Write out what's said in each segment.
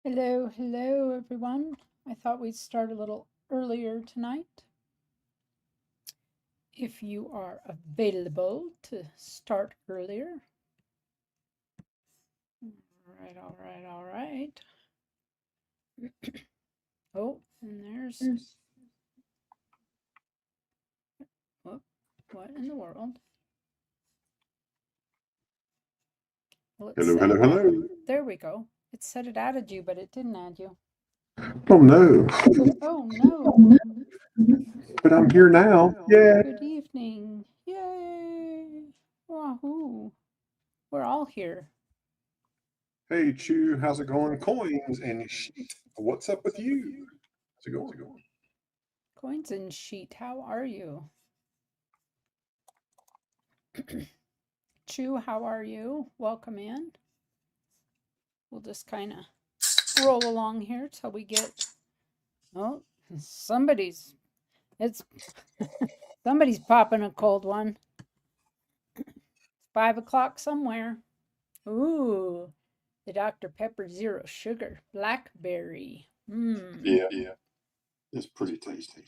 Hello, everyone. I thought we'd start a little earlier tonight. If you are available to start earlier. All right. Oh, and there's... Whoop, what in the world? Well, Hello. There we go. It said it added you, but it didn't add you. Oh, no. Oh, no. But I'm here now. Yeah. Good evening. Yay. Wahoo. We're all here. Hey, Chew, how's it going? Coins and sheet. What's up with you? How's it going? Coins and sheet, how are you? Chew, how are you? Welcome in. We'll just kind of roll along here till we get... Oh, somebody's popping a cold one. 5 o'clock somewhere. Ooh, the Dr. Pepper Zero Sugar Blackberry. Yeah. It's pretty tasty.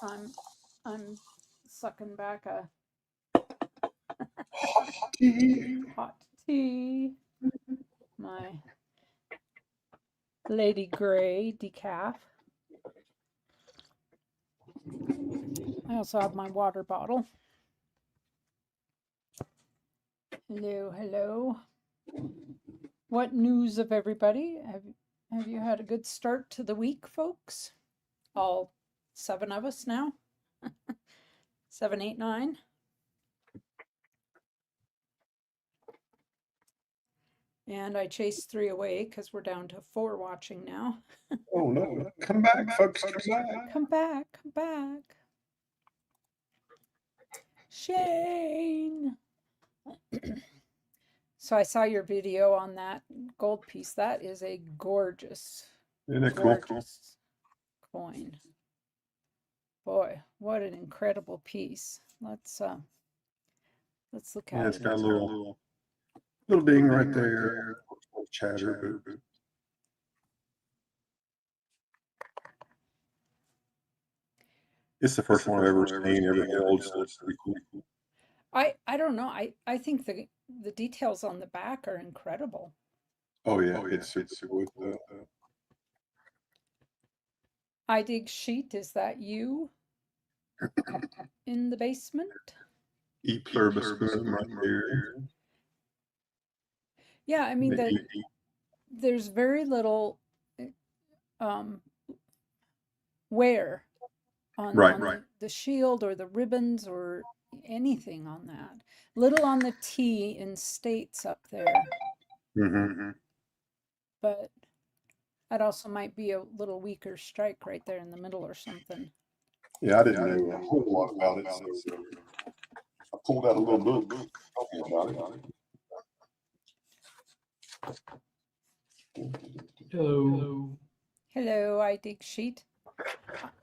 I'm sucking back a hot tea. My Lady Grey decaf. I also have my water bottle. Hello. What news of everybody? Have you had a good start to the week, folks? All 7 of us now? 7, 8, 9? And I chased 3 away because we're down to 4 watching now. Oh, no. Come back, folks. Come back. Shane! So I saw your video on that gold piece. That is a gorgeous coin. Boy, what an incredible piece. Let's look at it. It's got a little ding right there. Chatter. It's the first one I've ever seen, ever held, so it's pretty cool. I don't know. I think the details on the back are incredible. Oh yeah, it's with I dig sheet. Is that you in the basement? E pluribus right there. Yeah, I mean there's very little wear on the shield or the ribbons or anything on that. Little on the T in states up there. But that also might be a little weaker strike right there in the middle or something. Yeah, I didn't know a whole lot about it, so I pulled out a little book talking about it. Hello, I dig sheet.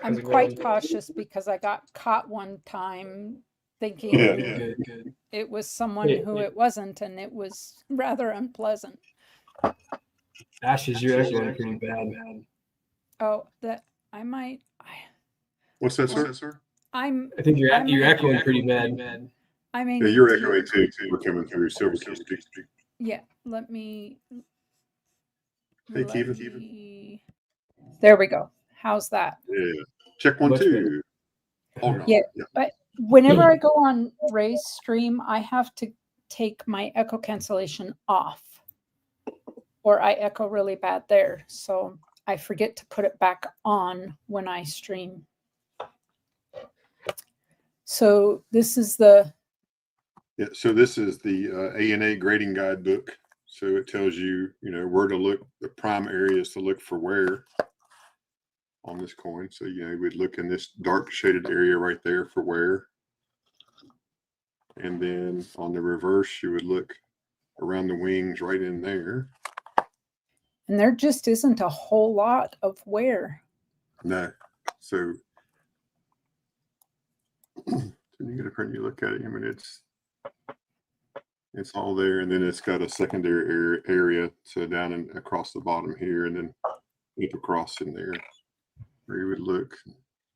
I'm quite cautious because I got caught one time thinking it was someone who it wasn't, and it was rather unpleasant. Ashes, you're echoing pretty bad. Oh, that I might. What's that, sir? I think you're echoing pretty bad. I mean, yeah, you're echoing too. We're coming through Silver Key Street. Yeah, let me. Hey, Kevin. There we go. How's that? Yeah. Check 1, 2. Oh, yeah, but whenever I go on Ray's stream, I have to take my echo cancellation off, or I echo really bad there. So I forget to put it back on when I stream. So this is the... Yeah, so this is the A&A grading guidebook. So it tells you, where to look, the prime areas to look for wear on this coin. So, we'd look in this dark shaded area right there for wear. And then on the reverse, you would look around the wings right in there. And there just isn't a whole lot of wear. No. So when you get a print, you look at it, It's all there, and then it's got a secondary area, so down and across the bottom here, and then up across in there where you would look.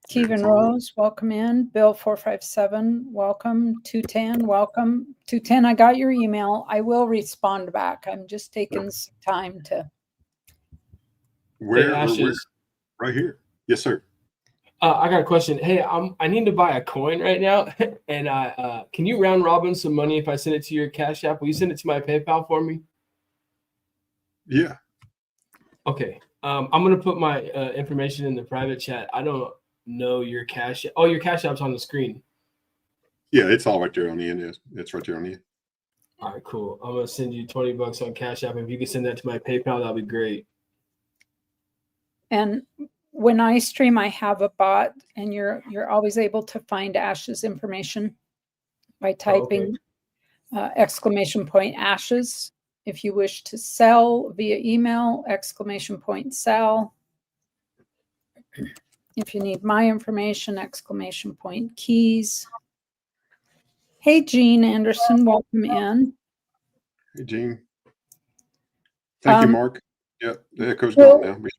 Kevin Rose, welcome in. Bill 457, welcome. 210, welcome. 210, I got your email. I will respond back. I'm just taking some time to. Where? Right here. Yes, sir. I got a question. Hey, I need to buy a coin right now, and can you round robin some money if I send it to your Cash App? Will you send it to my PayPal for me? Yeah. Okay. I'm gonna put my information in the private chat. I don't know your Cash. Oh, your Cash App's on the screen. Yeah, it's all right there on the end. It's right there on the end. All right, cool. I'm gonna send you $20 on Cash App. If you can send that to my PayPal, that'll be great. And when I stream, I have a bot, and you're always able to find Ash's information by typing !Ashes. If you wish to sell via email, !Sell. If you need my information, !Keys. Hey, Jean Anderson, welcome in. Hey, Gene. Thank you, Mark. Yeah, the echo's Bill, gone now.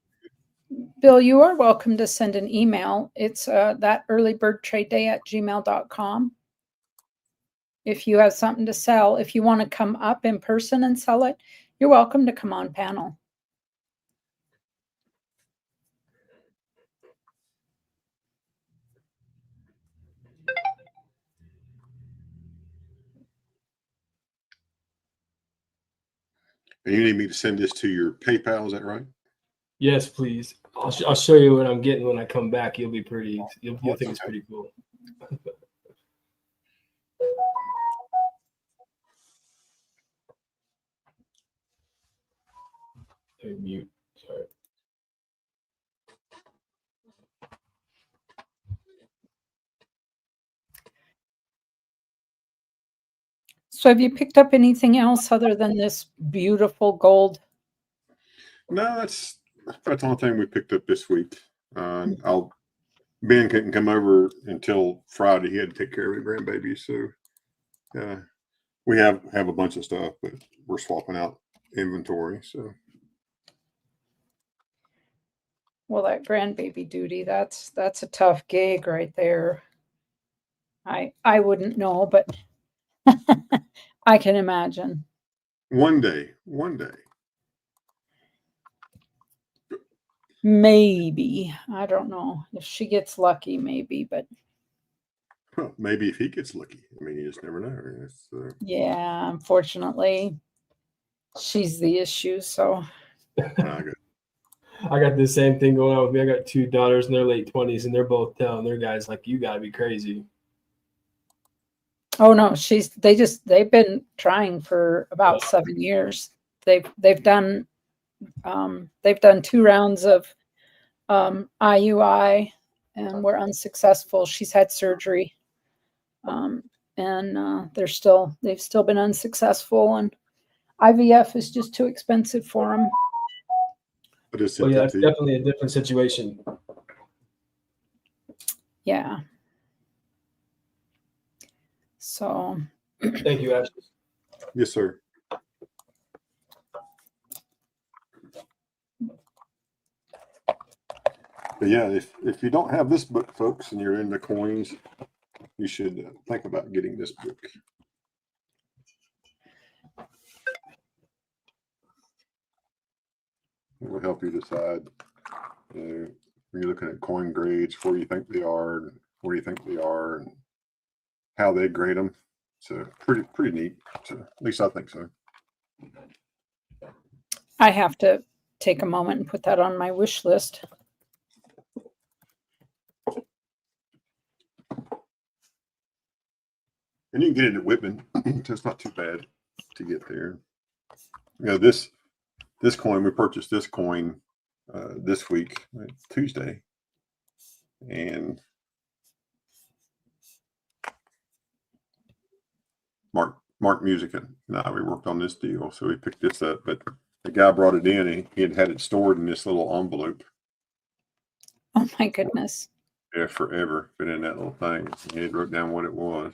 Bill, you are welcome to send an email. It's that earlybirdtradeday@gmail.com. If you have something to sell, if you want to come up in person and sell it, you're welcome to come on panel. And you need me to send this to your PayPal, is that right? Yes, please. I'll show you what I'm getting when I come back. You'll think it's pretty cool. Hey, mute. Sorry. So have you picked up anything else other than this beautiful gold? No, that's the only thing we picked up this week. Ben couldn't come over until Friday. He had to take care of his grandbaby. So we have a bunch of stuff, but we're swapping out inventory. So Well, that grandbaby duty, that's a tough gig right there. I wouldn't know, but I can imagine. One day. Maybe. I don't know. If she gets lucky, maybe, but Well, maybe if he gets lucky. I mean, you just never know. yeah, unfortunately, she's the issue. So I got the same thing going on with me. I got two daughters in their late 20s, and they're both telling their guys like, "You gotta be crazy." oh no, they've been trying for about 7 years. They've done 2 rounds of IUI and were unsuccessful. She's had surgery, and they've still been unsuccessful, and IVF is just too expensive for them. Well, yeah, it's definitely a different situation. Yeah. So. Thank you, Ashley. Yes, sir. But yeah, if you don't have this book, folks, and you're into coins, you should think about getting this book. It will help you decide, when you're looking at coin grades, where you think they are, and where you think they are, and how they grade them. So pretty neat. So at least I think so. I have to take a moment and put that on my wish list. And you can get it at Whitman, so it's not too bad to get there. You know, this coin, we purchased this coin this week, Tuesday, and Mark Music and I, we worked on this deal, so we picked this up. But the guy brought it in, and he had it stored in this little envelope. Oh my goodness! Yeah, forever. Been in that little thing. He had wrote down what it was.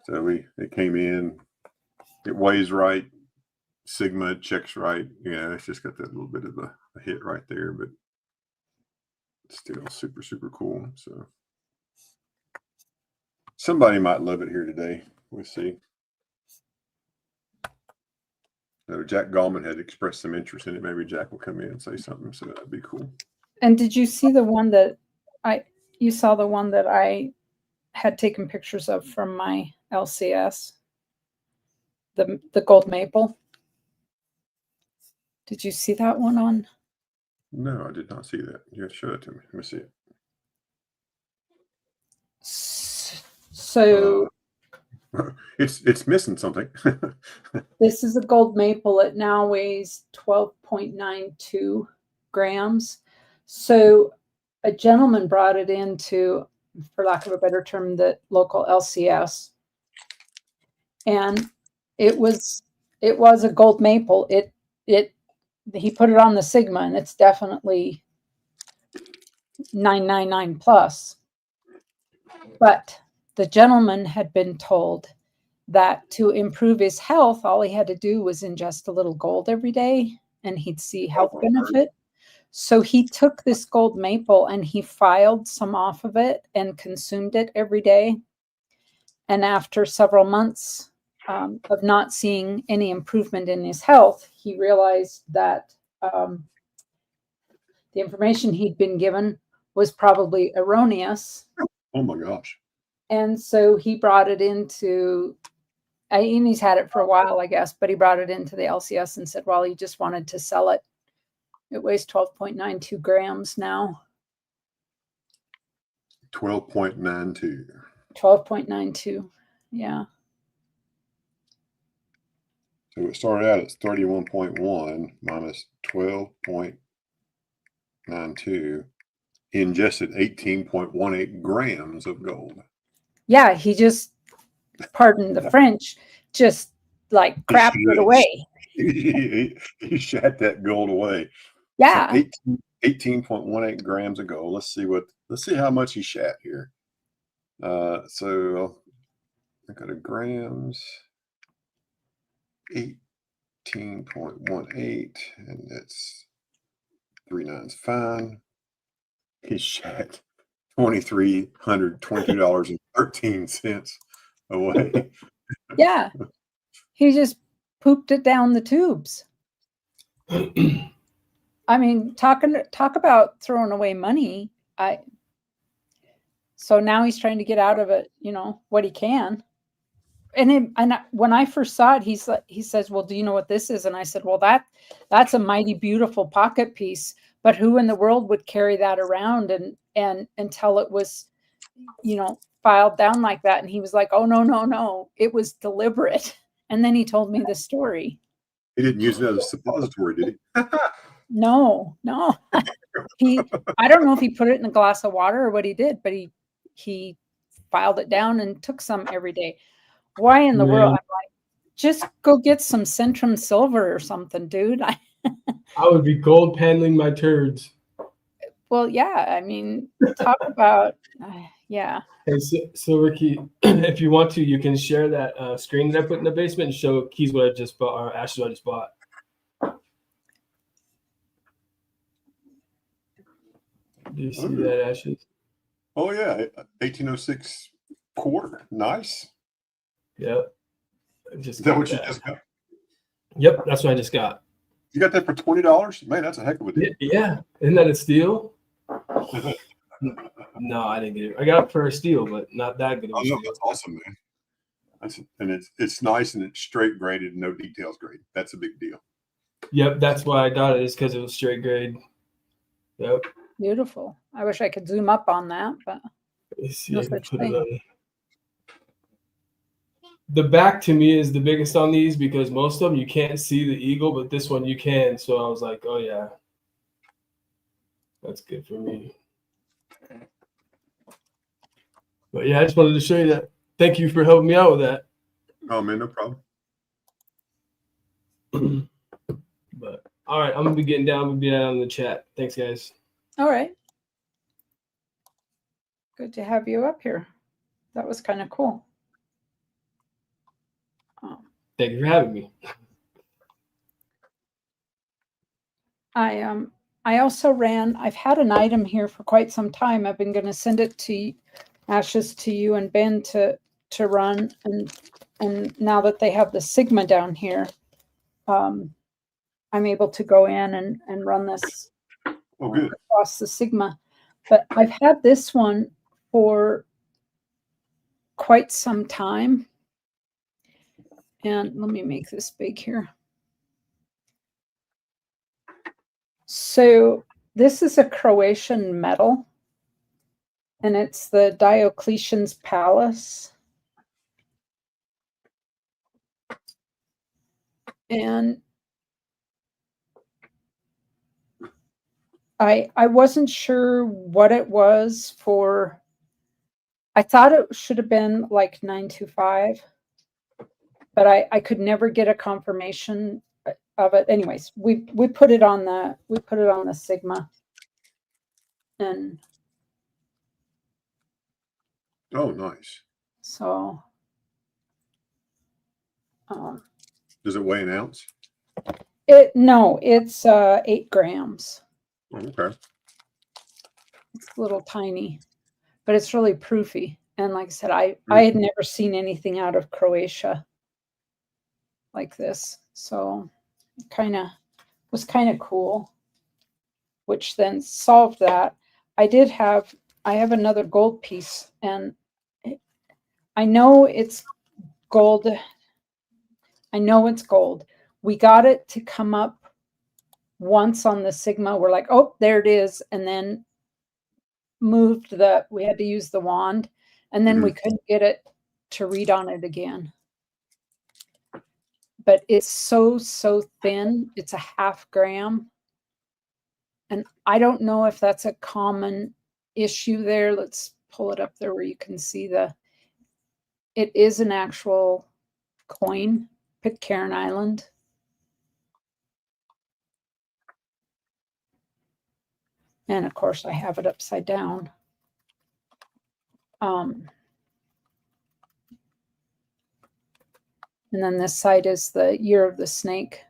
So it came in, it weighs right, Sigma checks right. It's just got that little bit of a hit right there, but it's still super, super cool. So somebody might love it here today. We'll see. So Jack Gallman had expressed some interest in it. Maybe Jack will come in and say something. So that'd be cool. And did you see the one that you saw the one that I had taken pictures of from my LCS? The gold maple. Did you see that one on? No, I did not see that. You have to show it to me. Let me see it. So it's missing something. this is a gold maple. It now weighs 12.92 grams. So a gentleman brought it into, for lack of a better term, the local LCS. And it was a gold maple. He put it on the Sigma, and it's definitely 999 plus. But the gentleman had been told that to improve his health, all he had to do was ingest a little gold every day and he'd see health benefit. So he took this gold maple and he filed some off of it and consumed it every day. And after several months of not seeing any improvement in his health, he realized that the information he'd been given was probably erroneous. Oh my gosh. And so he brought it into, and he's had it for a while, I guess, but he brought it into the LCS and said, well, he just wanted to sell it. It weighs 12.92 grams now. 12.92. 12.92. Yeah. So it started out at 31.1 minus 12.92. He ingested 18.18 grams of gold. Yeah, he just, pardon the French, just like crapped it away. He shat that gold away. Yeah. So 18.18 grams of gold. Let's see how much he shat here. So I got a grams, 18.18, and that's 3 nines fine. He shat $2,322.13 away. Yeah. He just pooped it down the tubes. I mean, talk about throwing away money. So now he's trying to get out of it, what he can. And when I first saw it, he says, well, do you know what this is? And I said, well, that's a mighty beautiful pocket piece, but who in the world would carry that around and until it was, filed down like that? And he was like, oh, no, it was deliberate. And then he told me the story. He didn't use it as a suppository, did he? No. I don't know if he put it in a glass of water or what he did, but he filed it down and took some every day. Why in the world? I'm like, just go get some Centrum Silver or something, dude. I would be gold paneling my turds. Well, yeah. I mean, talk about, yeah. Hey, Silver Key, if you want to, you can share that screen that I put in the basement and show Keys what I just bought, or Ashes what I just bought. Do you see that, Ashes? Oh, yeah. 1806 quarter. Nice. Yep. Is that what you just got? Yep, that's what I just got. You got that for $20? Man, that's a heck of a deal. Yeah. Isn't that a steal? No, I didn't get it. I got it for a steal, but not that good of a steal. That's awesome, man. It's nice and it's straight graded and no details graded. That's a big deal. Yep, that's why I got it, is because it was straight grade. Yep. Beautiful. I wish I could zoom up on that, but let's see, I can put it on. The back to me is the biggest on these because most of them you can't see the eagle, but this one you can. So I was like, oh yeah, that's good for me. But yeah, I just wanted to show you that. Thank you for helping me out with that. Oh man, no problem. But all right, I'm gonna be getting down. We'll be down in the chat. Thanks, guys. all right. Good to have you up here. That was kind of cool. Thank you for having me. I also ran, I've had an item here for quite some time. I've been going to send it to Ashes to you and Ben to run. And now that they have the Sigma down here, I'm able to go in and run this Oh, good. across the Sigma. But I've had this one for quite some time. And let me make this big here. So this is a Croatian medal, and it's the Diocletian's Palace. And I wasn't sure what it was for. I thought it should have been like 925, but I could never get a confirmation of it. Anyways, we put it on the Sigma. And Oh, nice. so Does it weigh an ounce? no, it's 8 grams. Oh, okay. It's a little tiny, but it's really proofy. And like I said, I had never seen anything out of Croatia like this. So was kind of cool, which then solved that. I have another gold piece, and I know it's gold. I know it's gold. We got it to come up once on the Sigma. We're like, oh, there it is. And then we had to use the wand, and then we couldn't get it to read on it again. But it's so thin. It's a 0.5 gram. And I don't know if that's a common issue there. Let's pull it up there where you can see it is an actual coin, Pitcairn Island. And of course I have it upside down. And then this side is the Year of the Snake.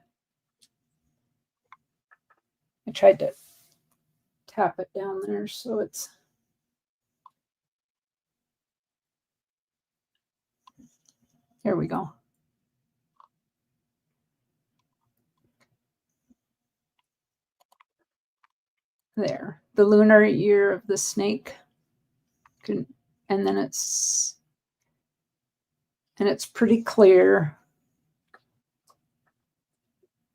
I tried to tap it down there so it's here we go. There, the lunar year of the snake. And then it's pretty clear.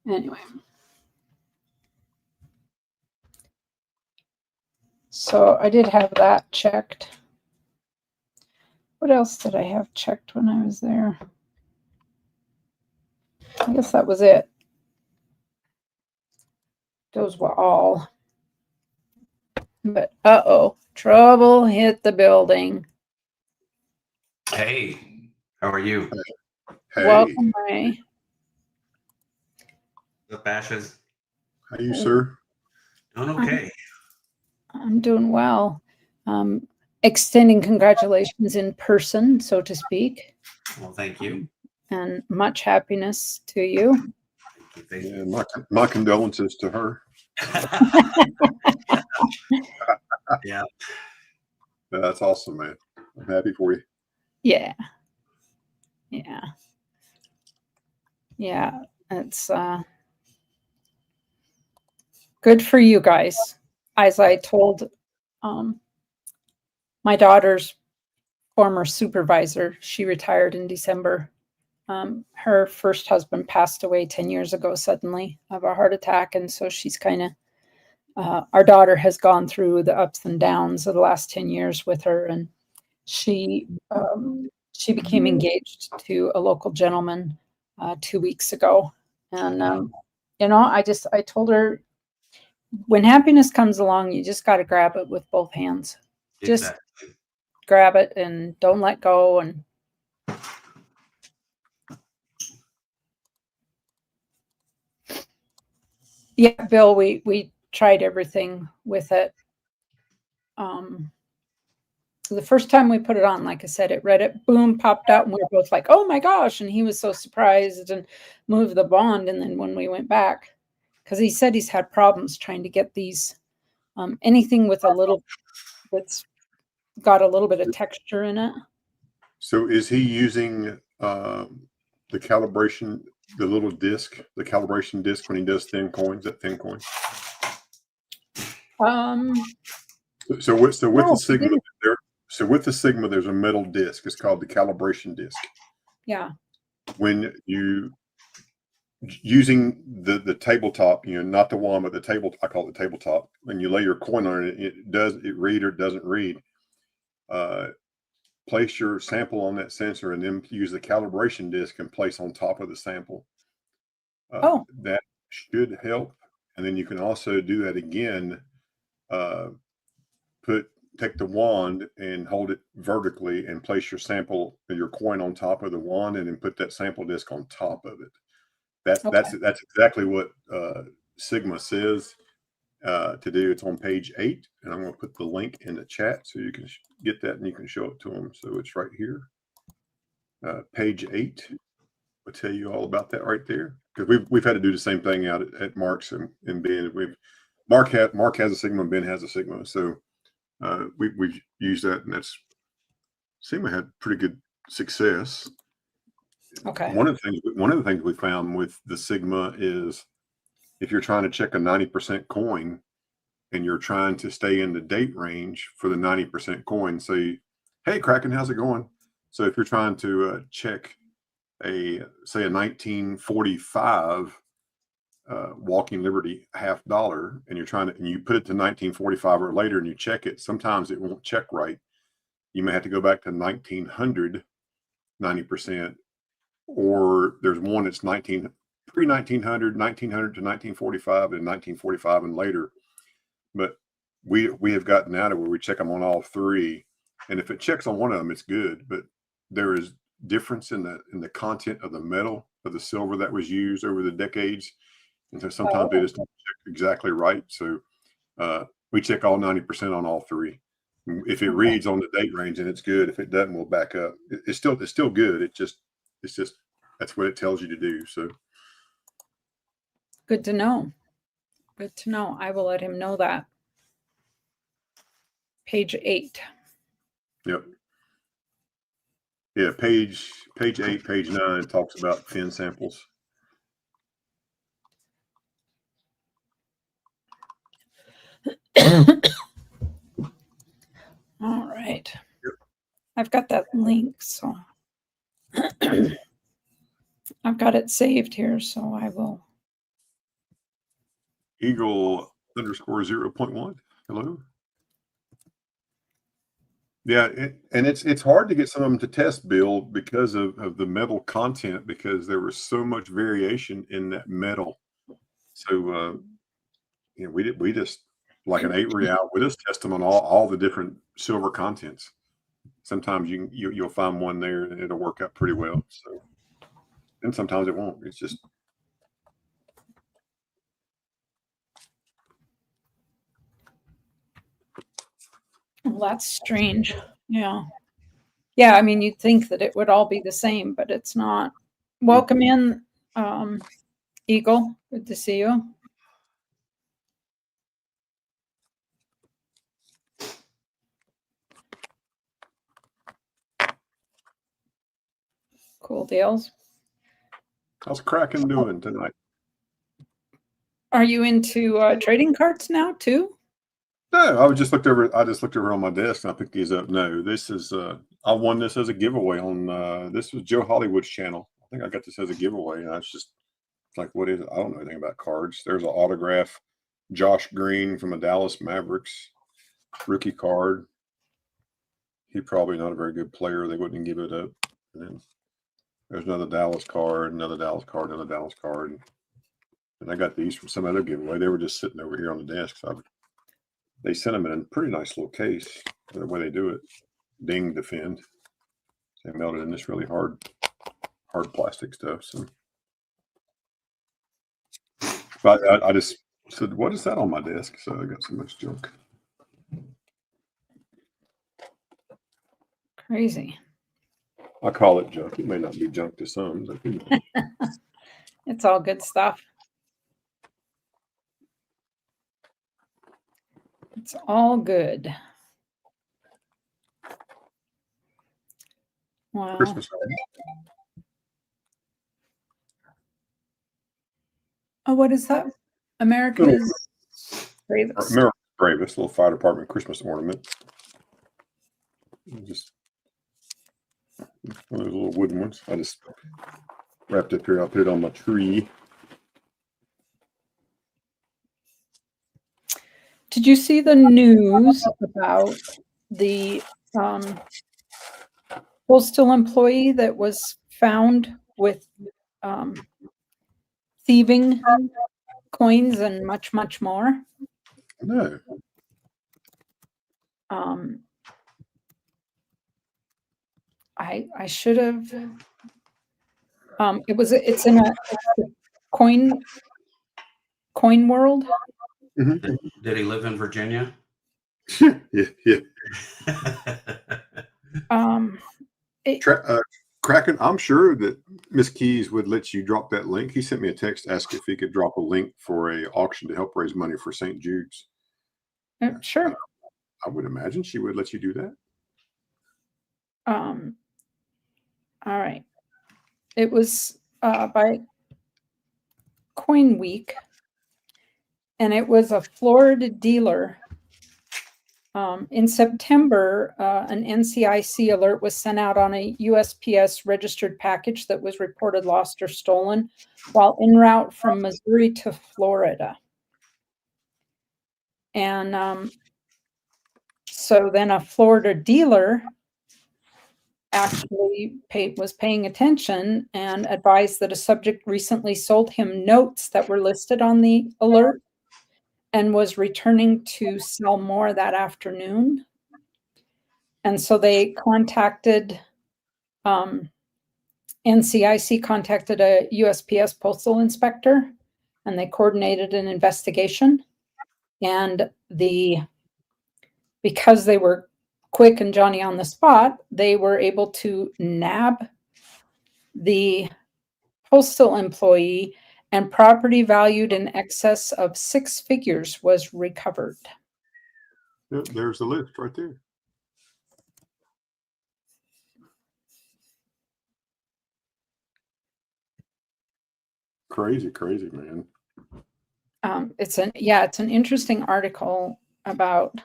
Anyway. So I did have that checked. What else did I have checked when I was there? I guess that was it. Those were all. But trouble hit the building. Hey, how are you? Hey, Welcome, Ray. The Bashes how you, sir? doing okay. I'm doing well. Extending congratulations in person, so to speak. Well, thank you. And much happiness to you. Thank you. Yeah, my condolences to her. Yeah. That's awesome, man. I'm happy for you. Yeah. It's good for you guys. As I told my daughter's former supervisor, she retired in December. Her first husband passed away 10 years ago suddenly of a heart attack, and so she's kind of our daughter has gone through the ups and downs of the last 10 years with her, and she became engaged to a local gentleman 2 weeks ago. And I told her, when happiness comes along, you just got to grab it with both hands. Just Exactly. grab it and don't let go. And yeah, Bill, we tried everything with it. So the first time we put it on, like I said, it read it, boom, popped out, and we were both like, "Oh my gosh!" And he was so surprised and moved the bond. And then when we went back, because he said he's had problems trying to get these anything with a little that's got a little bit of texture in it. So is he using the calibration, the little disc, the calibration disc when he does thin coins, that thin coin? So with No, the Sigma, with the Sigma, there's a metal disc. It's called the calibration disc. yeah. When you using the tabletop, not the wand, but the table, I call it the tabletop. When you lay your coin on it, does it read or doesn't read? Place your sample on that sensor and then use the calibration disc and place on top of the sample. That should help. And then you can also do that again. Take the wand and hold it vertically and place your sample, your coin on top of the wand, and then put that sample disc on top of it. That's exactly what Sigma says to do. It's on page 8, and I'm going to put the link in the chat so you can get that and you can show it to them. So it's right here, page 8. I'll tell you all about that right there, because we've had to do the same thing out at Mark's and Ben. Mark has a Sigma, and Ben has a Sigma, so we've used that, and Sigma had pretty good success. Okay. One of the things we found with the Sigma is if you're trying to check a 90% coin and you're trying to stay in the date range for the 90% coin, say, "Hey, Kraken, how's it going?" So if you're trying to check a 1945 Walking Liberty $50, and you put it to 1945 or later and you check it, sometimes it won't check right. You may have to go back to 1900, 90%, or there's one that's pre-1900, 1900 to 1945, and 1945 and later. But we have gotten out of where we check them on all three, and if it checks on one of them, it's good. But there is difference in the content of the metal, of the silver that was used over the decades. And so sometimes they just don't check exactly right. So we check all 90% on all three. If it reads on the date range, and it's good. If it doesn't, we'll back up. It's still good. It's just that's what it tells you to do. So Good to know. Good to know. I will let him know that. Page 8. Yep. Yeah, page 8, page 9 talks about thin samples. All right. Yep. I've got that link, so I've got it saved here, so I will. Eagle _0.1. Hello. Yeah, and it's hard to get some of them to test, Bill, because of the metal content, because there was so much variation in that metal. So we just, like an 8 real, we just test them on all the different silver contents. Sometimes you'll find one there and it'll work out pretty well. So, and sometimes it won't. It's just. Well, that's strange. Yeah. Yeah, I mean, you'd think that it would all be the same, but it's not. Welcome in, Eagle. Good to see you. Cool deals. How's Kraken doing tonight? Are you into trading cards now too? No, I just looked over on my desk and I picked these up. No, this is I won this as a giveaway on this was Joe Hollywood's channel. I think I got this as a giveaway, and it's like, what is it? I don't know anything about cards. There's an autograph, Josh Green from the Dallas Mavericks, rookie card. He's probably not a very good player. They wouldn't give it up. And then there's another Dallas card, another Dallas card, another Dallas card. And I got these from some other giveaway. They were just sitting over here on the desk. So they sent them in a pretty nice little case. The way they do it, ding defend. They melted in this really hard plastic stuff. So, but I just said, "What is that on my desk?" So I got so much junk. Crazy. I call it junk. It may not be junk to some. But, you know. It's all good stuff. It's all good. Wow. Christmas. Oh, what is that? America's Bravest. Remember Bravest, little fire department Christmas ornament. Just one of those little wooden ones. I just wrapped up here. I'll put it on my tree. Did you see the news about the postal employee that was found with thieving coins and much, much more? No. I should have. It's in a coin world. Mm-hmm. Did he live in Virginia? Yeah. It, Kraken, I'm sure that Miss Keys would let you drop that link. He sent me a text asking if he could drop a link for a auction to help raise money for St. Jude's. sure. I would imagine she would let you do that. All right. It was by Coin Week, and it was a Florida dealer. In September, an NCIC alert was sent out on a USPS registered package that was reported lost or stolen while en route from Missouri to Florida. And so then a Florida dealer actually was paying attention and advised that a subject recently sold him notes that were listed on the alert and was returning to sell more that afternoon. And so they contacted, NCIC contacted a USPS postal inspector, and they coordinated an investigation. And because they were quick and Johnny on the spot, they were able to nab the postal employee, and property valued in excess of 6 figures was recovered. Yeah, there's the list right there. Crazy, man. It's an interesting article about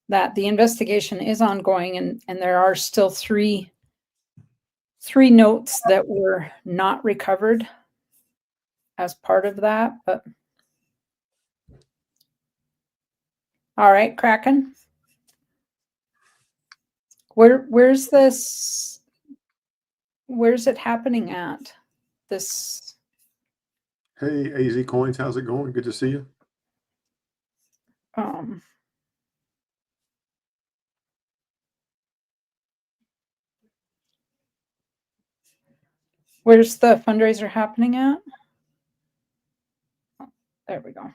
that. The investigation is ongoing, and there are still three notes that were not recovered as part of that. But all right, Kraken. Where's this? Where's it happening at? This. Hey, AZ Coins, how's it going? Good to see you. Where's the fundraiser happening at? Oh, there we go.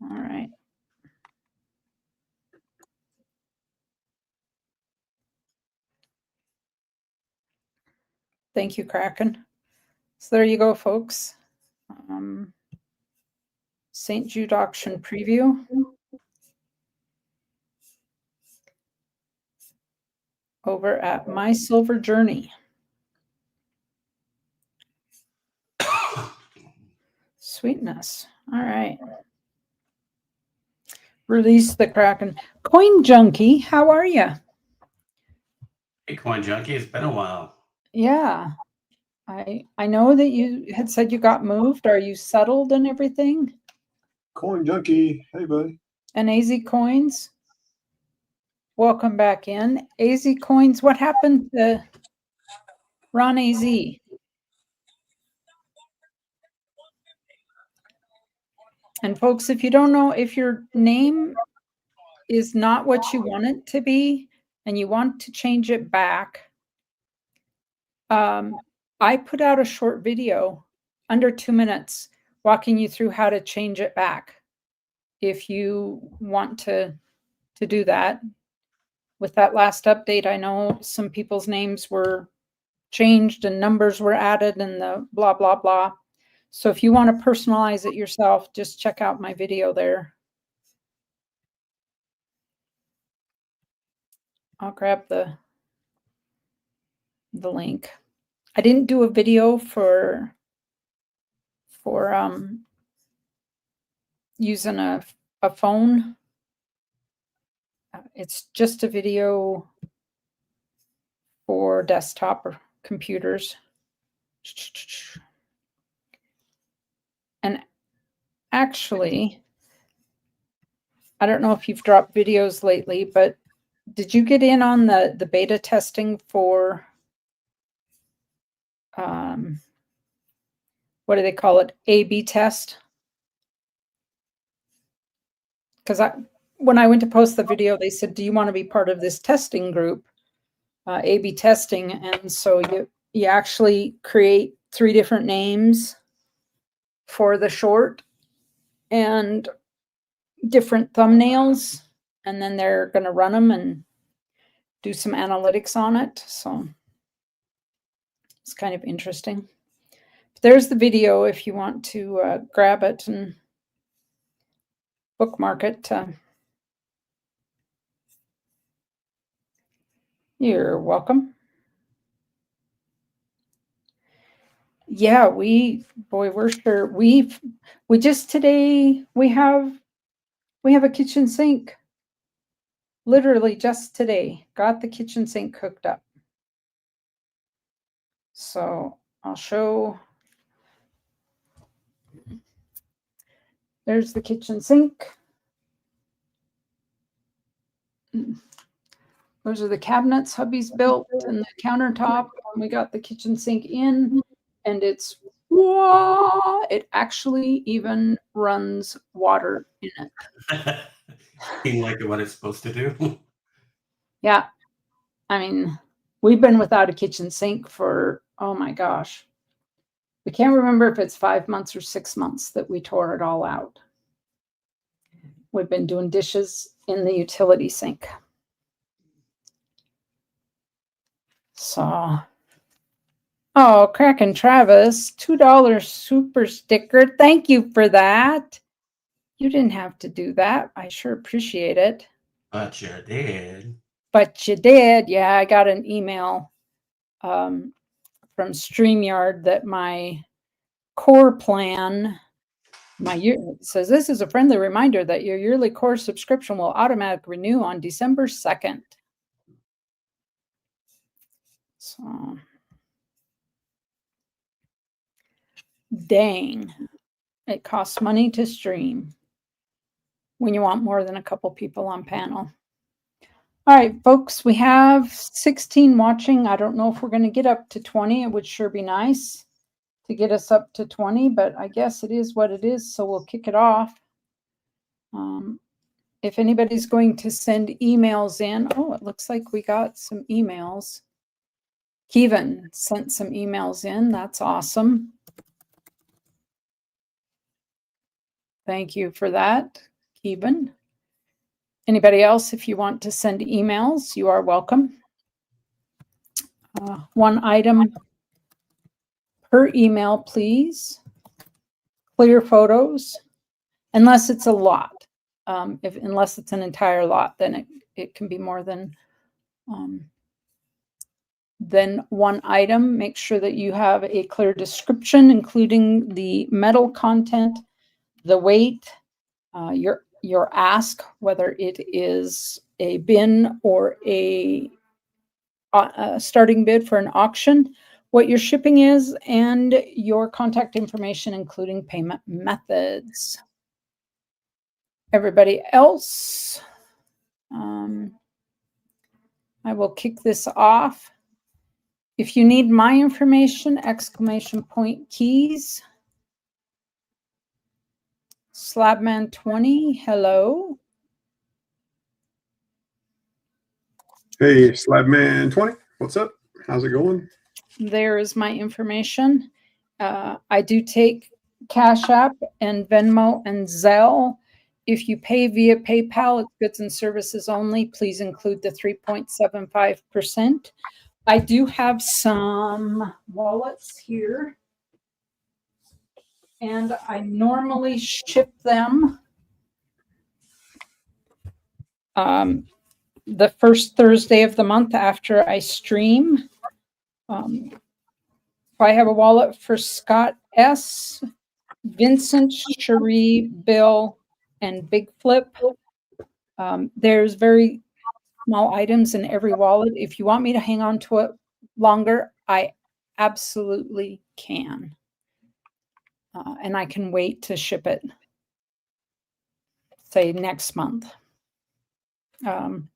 All right. Thank you, Kraken. So there you go, folks. St. Jude auction preview. Over at My Silver Journey. Sweetness. All right. Release the Kraken. Coin Junkie, how are you? Hey, Coin Junkie, it's been a while. Yeah. I know that you had said you got moved. Are you settled and everything? Coin Junkie, hey buddy. And AZ Coins, welcome back in. AZ Coins, what happened to Ron AZ? And folks, if you don't know, if your name is not what you want it to be and you want to change it back, I put out a short video under 2 minutes walking you through how to change it back if you want to do that. With that last update, I know some people's names were changed and numbers were added and the blah, blah, blah. So if you want to personalize it yourself, just check out my video there. I'll grab the link. I didn't do a video for using a phone. It's just a video for desktop or computers. And actually, I don't know if you've dropped videos lately, but did you get in on the beta testing for what do they call it? A/B test? Because when I went to post the video, they said, do you want to be part of this testing group, A/B testing? And so you actually create 3 different names for the short and different thumbnails, and then they're going to run them and do some analytics on it. So it's kind of interesting. But there's the video if you want to grab it and bookmark it. You're welcome. Yeah, we're sure we just today we have a kitchen sink. Literally just today got the kitchen sink hooked up. So I'll show. There's the kitchen sink. Those are the cabinets hubby's built and the countertop. We got the kitchen sink in, and it's it actually even runs water in it. Seem like what it's supposed to do. Yeah. I mean, we've been without a kitchen sink for, oh my gosh. We can't remember if it's 5 months or 6 months that we tore it all out. We've been doing dishes in the utility sink. So, oh, Kraken Travis, $2 super sticker. Thank you for that. You didn't have to do that. I sure appreciate it. But you did. But you did. Yeah, I got an email from StreamYard that my core plan, says this is a friendly reminder that your yearly core subscription will automatically renew on December 2nd. So, dang, it costs money to stream when you want more than a couple people on panel. All right, folks, we have 16 watching. I don't know if we're going to get up to 20. It would sure be nice to get us up to 20, but I guess it is what it is, so we'll kick it off. If anybody's going to send emails in, oh, it looks like we got some emails. Kevin sent some emails in. That's awesome. Thank you for that, Kevin. Anybody else, if you want to send emails, you are welcome. 1 item per email, please. Clear photos, unless it's a lot. Unless it's an entire lot, then it can be more than 1 item. Make sure that you have a clear description, including the metal content, the weight, your ask, whether it is a bin or a starting bid for an auction, what your shipping is, and your contact information, including payment methods. Everybody else, I will kick this off. If you need my information, exclamation point keys. Slabman20, hello. Hey, Slabman20, what's up? How's it going? There is my information. I do take Cash App and Venmo and Zelle. If you pay via PayPal, it's goods and services only. Please include the 3.75%. I do have some wallets here, and I normally ship them the first Thursday of the month after I stream. If I have a wallet for Scott S., Vincent, Cherie, Bill, and Big Flip. There's very small items in every wallet. If you want me to hang on to it longer, I absolutely can. And I can wait to ship it, say, next month. And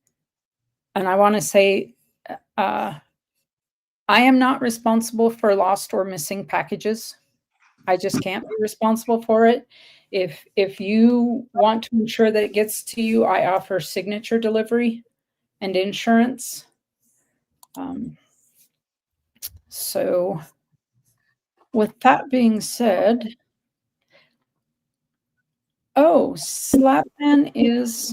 I want to say, I am not responsible for lost or missing packages. I just can't be responsible for it. If you want to ensure that it gets to you, I offer signature delivery and insurance. So with that being said, oh, Slapman is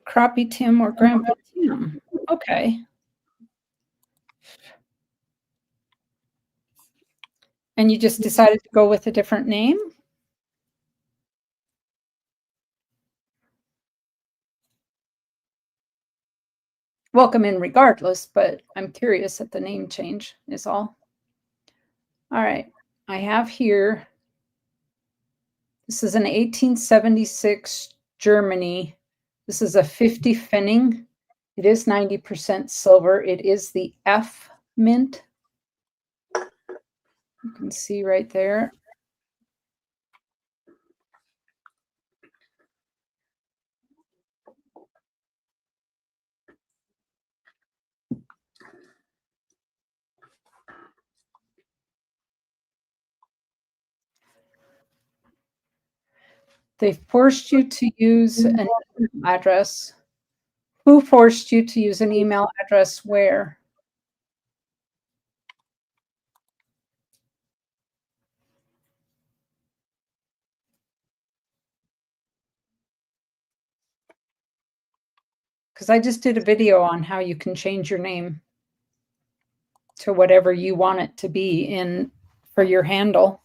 Crappie Tim or Grandpa Tim. Okay. And you just decided to go with a different name? Welcome in regardless, but I'm curious at the name change is all. All right. I have here, this is an 1876 Germany. This is a 50 Pfennig. It is 90% silver. It is the F mint. You can see right there. They forced you to use an email address. Who forced you to use an email address where? Because I just did a video on how you can change your name to whatever you want it to be in for your handle.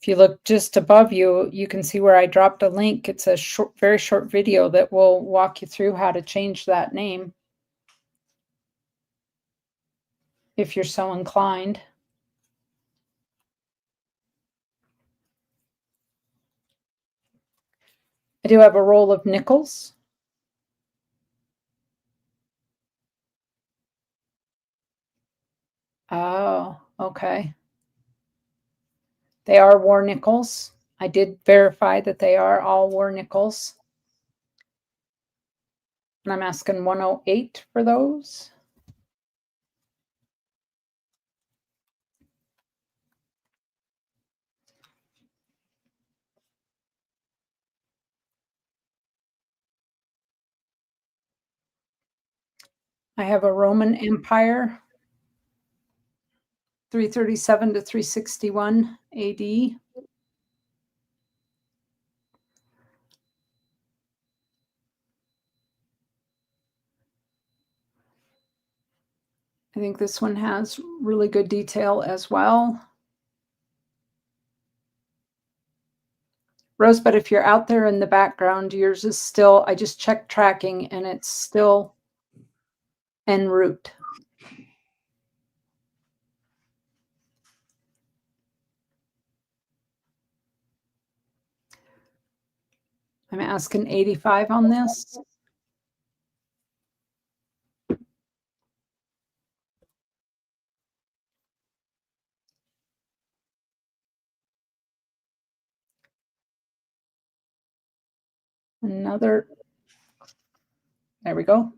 If you look just above you, you can see where I dropped a link. It's a short, very short video that will walk you through how to change that name if you're so inclined. I do have a roll of nickels. Oh, okay. They are war nickels. I did verify that they are all war nickels. And I'm asking 108 for those. I have a Roman Empire, 337 to 361 AD. I think this one has really good detail as well. Rosebud, if you're out there in the background, yours is still, I just checked tracking and it's still en route. I'm asking 85 on this. Another, there we go.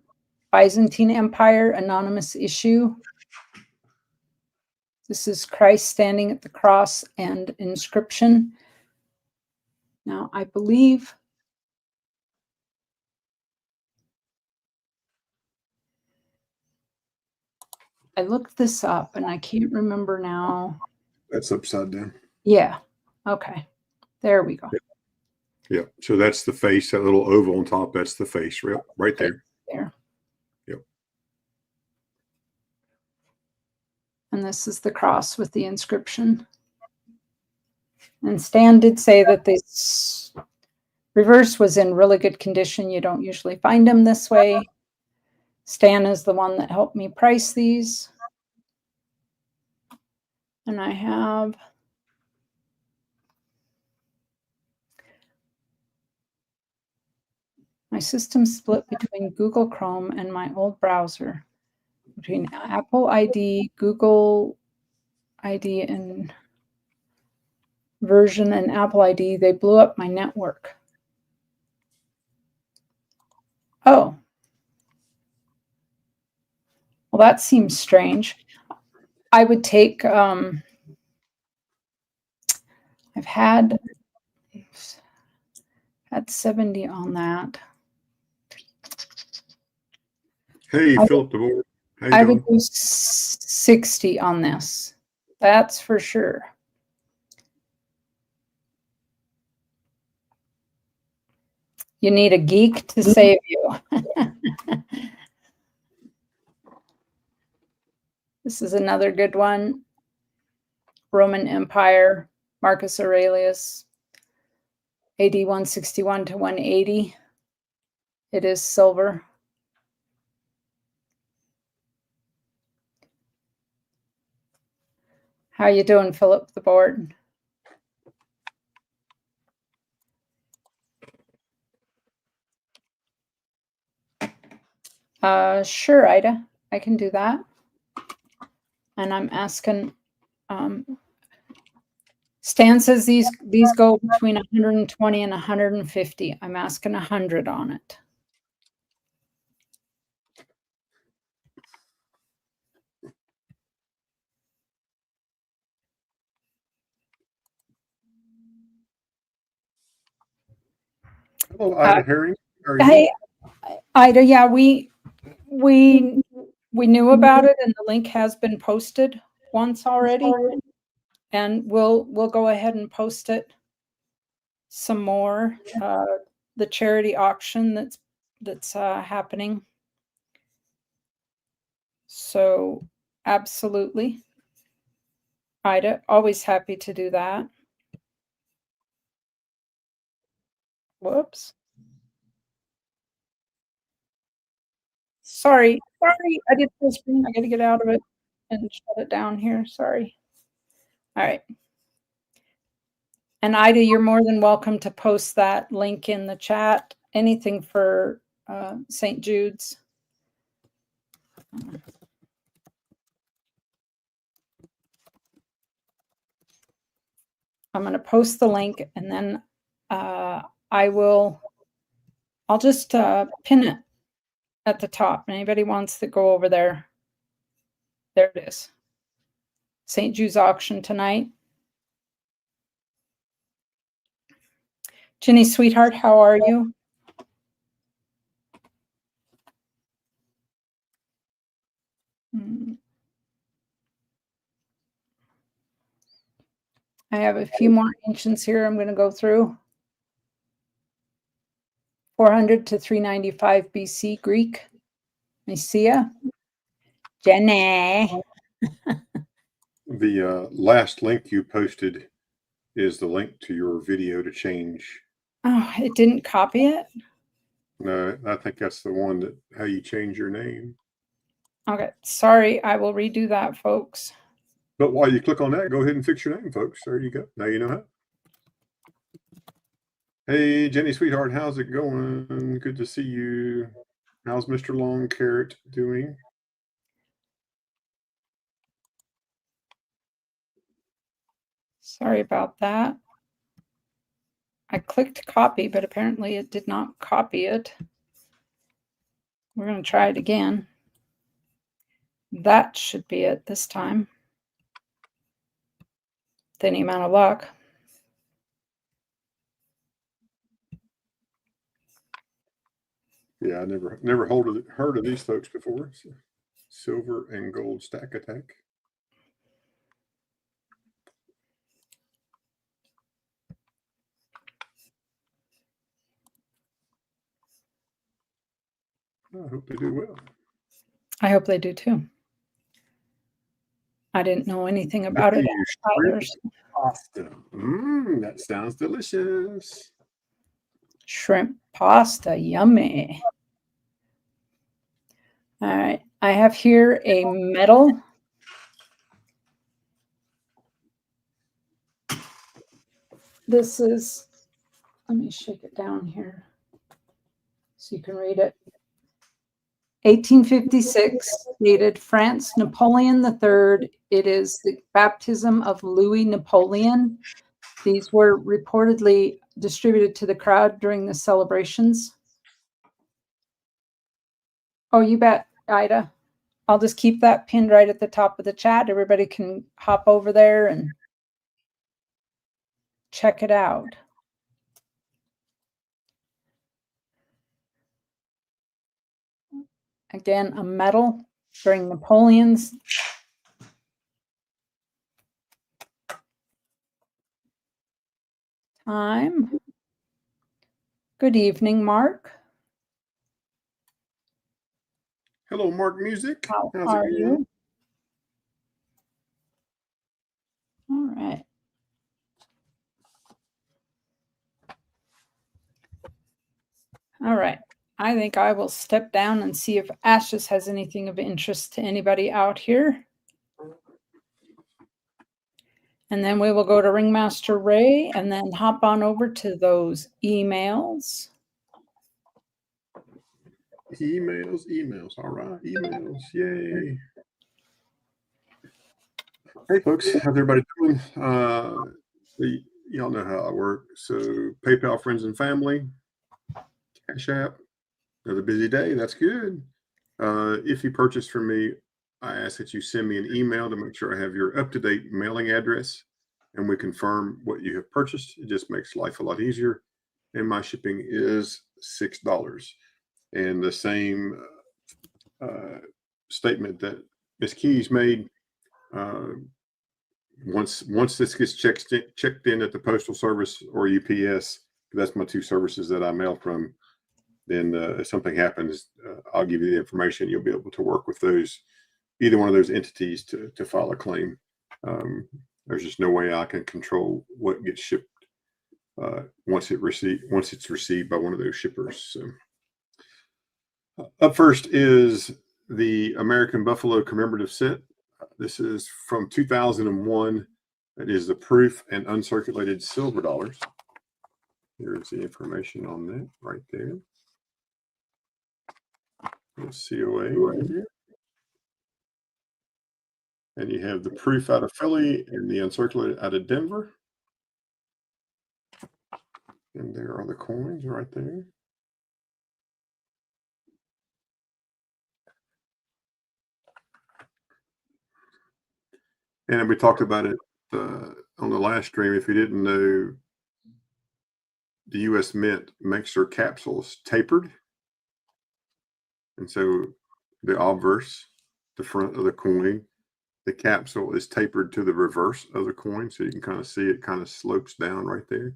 Byzantine Empire, anonymous issue. This is Christ standing at the cross and inscription. Now, I believe I looked this up and I can't remember now. That's upside down. Yeah. Okay. There we go. Yeah. So that's the face, that little oval on top. That's the face right there. There. Yep. And this is the cross with the inscription. And Stan did say that this reverse was in really good condition. You don't usually find them this way. Stan is the one that helped me price these. And I have my system split between Google Chrome and my old browser. Between Apple ID, Google ID, and version and Apple ID, they blew up my network. Oh. Well, that seems strange. I would take, I've had 70 on that. Hey, Philip DeBoer. How you I doing? would do 60 on this. That's for sure. You need a geek to save you. This is another good one. Roman Empire, Marcus Aurelius, AD 161 to 180. It is silver. How you doing, Philip the board? Sure, Ida, I can do that. And I'm asking, Stan says these go between 120 and 150. I'm asking 100 on it. Hello, Ida Herring. How are you? Hey, Ida, yeah, we knew about it, and the link has been posted once already, and we'll go ahead and post it some more. The charity auction that's happening. So absolutely, Ida, always happy to do that. Whoops. Sorry, I did full screen. I got to get out of it and shut it down here. Sorry. All right. And Ida, you're more than welcome to post that link in the chat. Anything for St. Jude's. I'm going to post the link, and then I'll just pin it at the top. Anybody wants to go over there? There it is. St. Jude's auction tonight. Ginny, sweetheart, how are you? I have a few more ancients here I'm going to go through. 400 to 395 BC Greek. Nicaea. Jenny. The last link you posted is the link to your video to change. Oh, it didn't copy it? No, I think that's the one that how you change your name. Okay, sorry. I will redo that, folks. But while you click on that, go ahead and fix your name, folks. There you go. Now you know how. Hey, Jenny, sweetheart, how's it going? Good to see you. How's Mr. Long Carrot doing? Sorry about that. I clicked copy, but apparently it did not copy it. We're going to try it again. That should be it this time. With any amount of luck. Yeah, I never heard of these folks before. Silver and gold stack attack. I hope they do well. I hope they do too. I didn't know anything about it either. Pasta. That sounds delicious. Shrimp pasta, yummy. All right, I have here a medal. This is, let me shake it down here so you can read it. 1856, dated France, Napoleon III. It is the baptism of Louis Napoleon. These were reportedly distributed to the crowd during the celebrations. Oh, you bet, Ida. I'll just keep that pinned right at the top of the chat. Everybody can hop over there and check it out. Again, a medal during Napoleon's time. Good evening, Mark. Hello, Mark Music. How How's are it going? you? All right. All right. I think I will step down and see if Ashes has anything of interest to anybody out here. And then we will go to Ringmaster Ray and then hop on over to those emails. Emails. All right, emails. Yay. Hey, folks. How's everybody doing? Y'all know how I work. So PayPal, friends and family, Cash App. Another busy day. That's good. If you purchase from me, I ask that you send me an email to make sure I have your up-to-date mailing address and we confirm what you have purchased. It just makes life a lot easier. And my shipping is $6. And the same statement that Ms. Keys made, once this gets checked in at the Postal Service or UPS, that's my two services that I mail from, then if something happens, I'll give you the information. You'll be able to work with either one of those entities to file a claim. There's just no way I can control what gets shipped once it's received by one of those shippers. So, up first is the American Buffalo commemorative set. This is from 2001. It is the proof and uncirculated silver dollars. Here's the information on that right there. COA right here. And you have the proof out of Philly and the uncirculated out of Denver. And there are the coins right there. And we talked about it on the last stream. If you didn't know, the U.S. Mint makes their capsules tapered. And so the obverse, the front of the coin, the capsule is tapered to the reverse of the coin. So you can kind of see it kind of slopes down right there.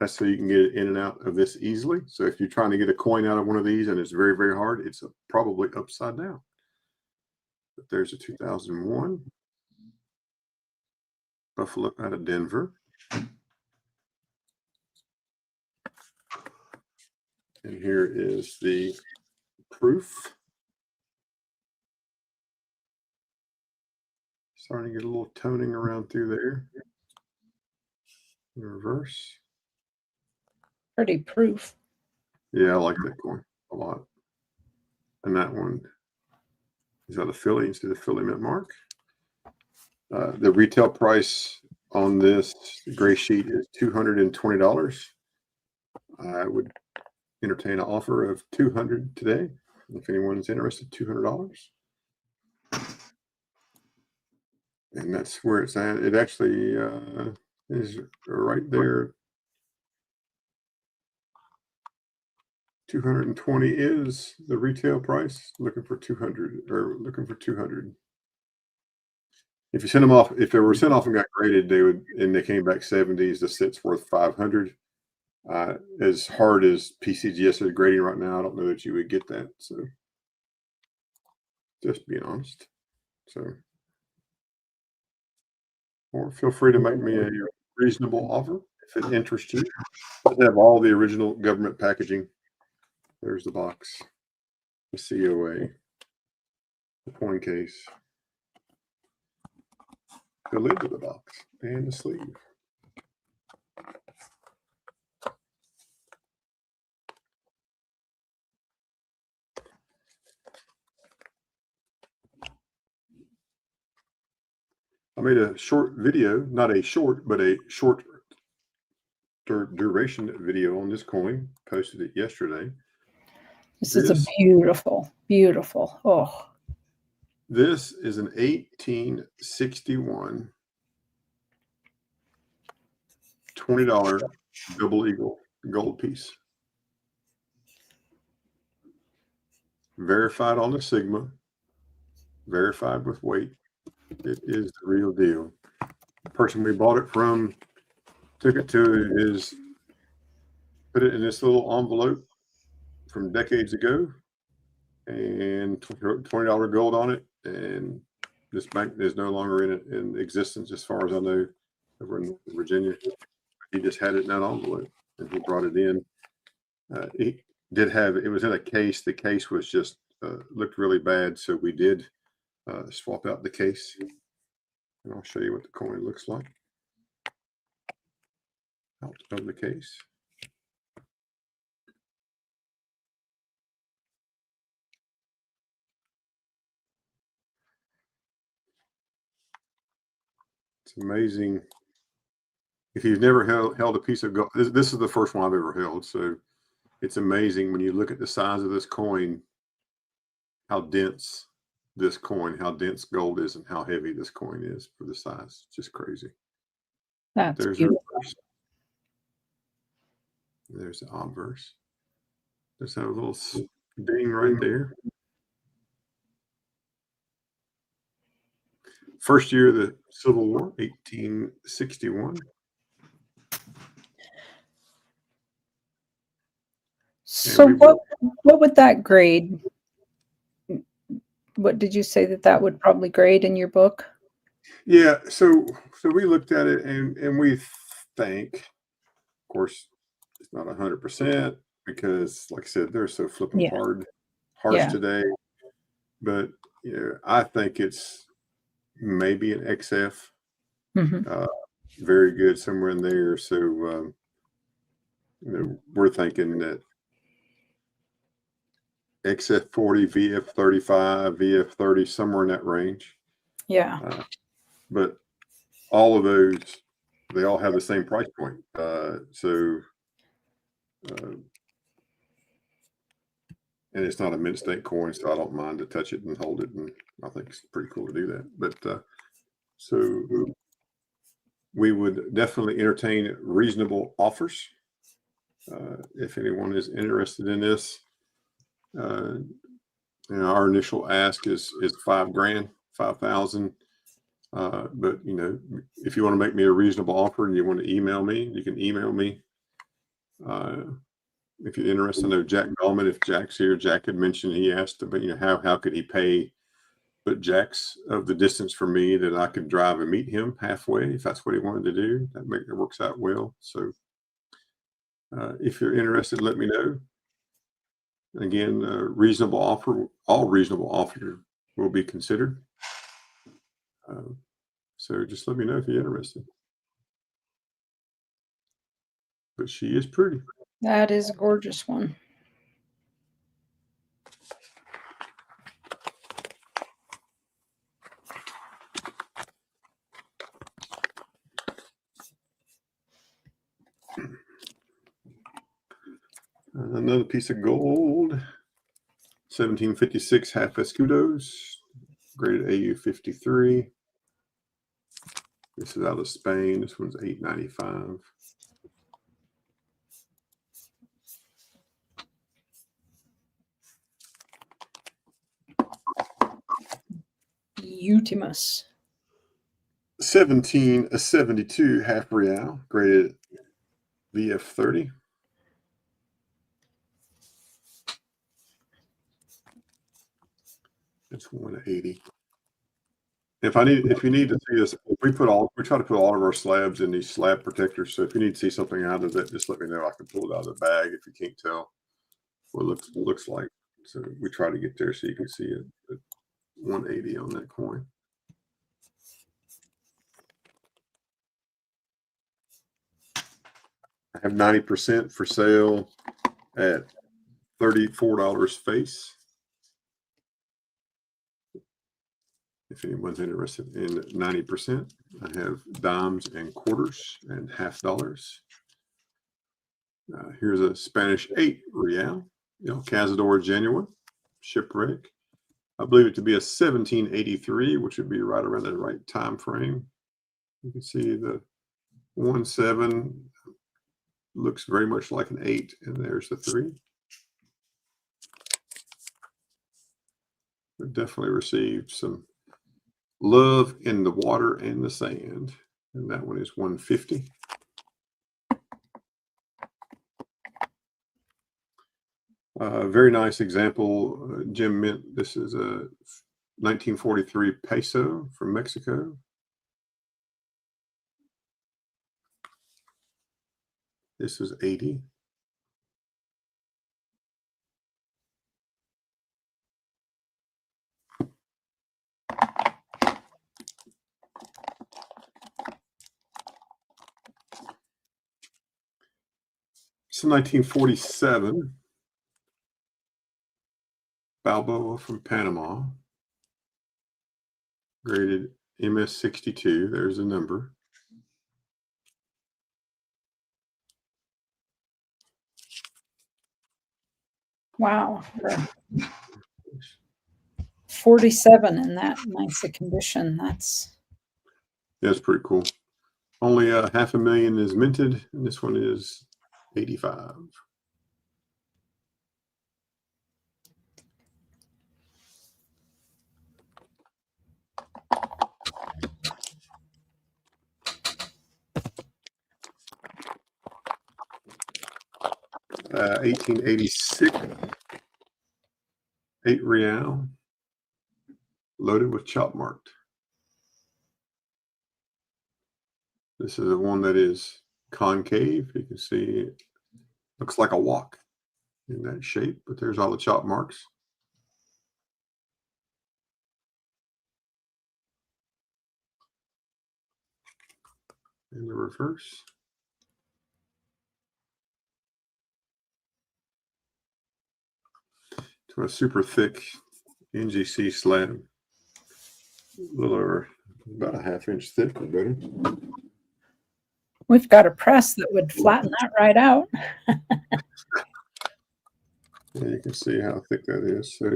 That's so you can get it in and out of this easily. So if you're trying to get a coin out of one of these and it's very, very hard, it's probably upside down. But there's a 2001 Buffalo out of Denver. And here is the proof. Starting to get a little toning around through there. In reverse. Pretty proof. Yeah, I like that coin a lot. And that one is out of Philly. You see the Philly Mint mark. The retail price on this gray sheet is $220. I would entertain an offer of $200 today. If anyone's interested, $200. And that's where it's at. It actually is right there. 220 is the retail price. Looking for 200 or looking for 200. If you send them off, if they were sent off and got graded, they came back 70s. The set's worth 500. As hard as PCGS is grading right now, I don't know that you would get that. So just being honest. So, or feel free to make me a reasonable offer if it interests you. I have all the original government packaging. There's the box, the COA, the coin case, the lid of the box, and the sleeve. I made a short video, not a short, but a short duration video on this coin. Posted it yesterday. This is a beautiful, beautiful. Oh, this is an 1861 $20 double eagle gold piece. Verified on the Sigma, verified with weight. It is the real deal. The person we bought it from took it to his, put it in this little envelope from decades ago, and $20 gold on it. And this bank is no longer in existence, as far as I know, over in Virginia. He just had it in that envelope, and he brought it in. He did have, it was in a case. The case was just looked really bad, so we did swap out the case, and I'll show you what the coin looks like out of the case. It's amazing. If you've never held a piece of gold, this is the first one I've ever held, so it's amazing when you look at the size of this coin, how dense this coin, how dense gold is, and how heavy this coin is for the size. It's just crazy. that's There's beautiful. the reverse. There's the obverse. There's that little ding right there. First year of the Civil War, 1861. So what would that grade? What did you say that would probably grade in your book? Yeah, so we looked at it, and we think, of course, it's not 100% because, like I said, they're so flipping harsh today. But I think it's maybe an XF, very good, somewhere in there. So we're thinking that XF40, VF35, VF30, somewhere in that range. Yeah. But all of those, they all have the same price point. And it's not a mint state coin, so I don't mind to touch it and hold it. And I think it's pretty cool to do that. But so we would definitely entertain reasonable offers. If anyone is interested in this, our initial ask is $5,000, $5,000. But if you want to make me a reasonable offer and you want to email me, you can email me. If you're interested, I know Jack Bellman, if Jack's here, Jack had mentioned, he asked about, how could he pay, but Jack's of the distance from me that I could drive and meet him halfway if that's what he wanted to do. That works out well. So if you're interested, let me know. Again, reasonable offer, all reasonable offers will be considered. So just let me know if you're interested. But she is pretty. That is a gorgeous one. Another piece of gold, 1756 half escudos, graded AU 53. This is out of Spain. This one's $8.95. Beautimus. 1772 half real, graded VF30. It's 180. If you need to see this, we try to put all of our slabs in these slab protectors. So if you need to see something out of it, just let me know. I can pull it out of the bag if you can't tell what it looks like. So we try to get there so you can see it at 180 on that coin. I have 90% for sale at $34 face. If anyone's interested in 90%, I have dimes and quarters and half dollars. Here's a Spanish 8 real, Cazador genuine, shipwreck. I believe it to be a 1783, which would be right around the right time frame. You can see the 1-7 looks very much like an 8, and there's the 3. It definitely received some love in the water and the sand, and that one is 150. Very nice example. Jim Mint. This is a 1943 peso from Mexico. This is 80. It's 1947. Balboa from Panama. Graded MS62. There's the number. Wow. 47 in that nice a condition. That's pretty cool. Only 500,000 is minted, and this one is 85. Uh, 1886, 8 real, loaded with chop marked. This is the one that is concave. You can see it looks like a walk in that shape, but there's all the chop marks. In the reverse. To a super thick NGC slab. A little over about a 1/2 inch thick or better. we've got a press that would flatten that right out. Yeah, you can see how thick that is. So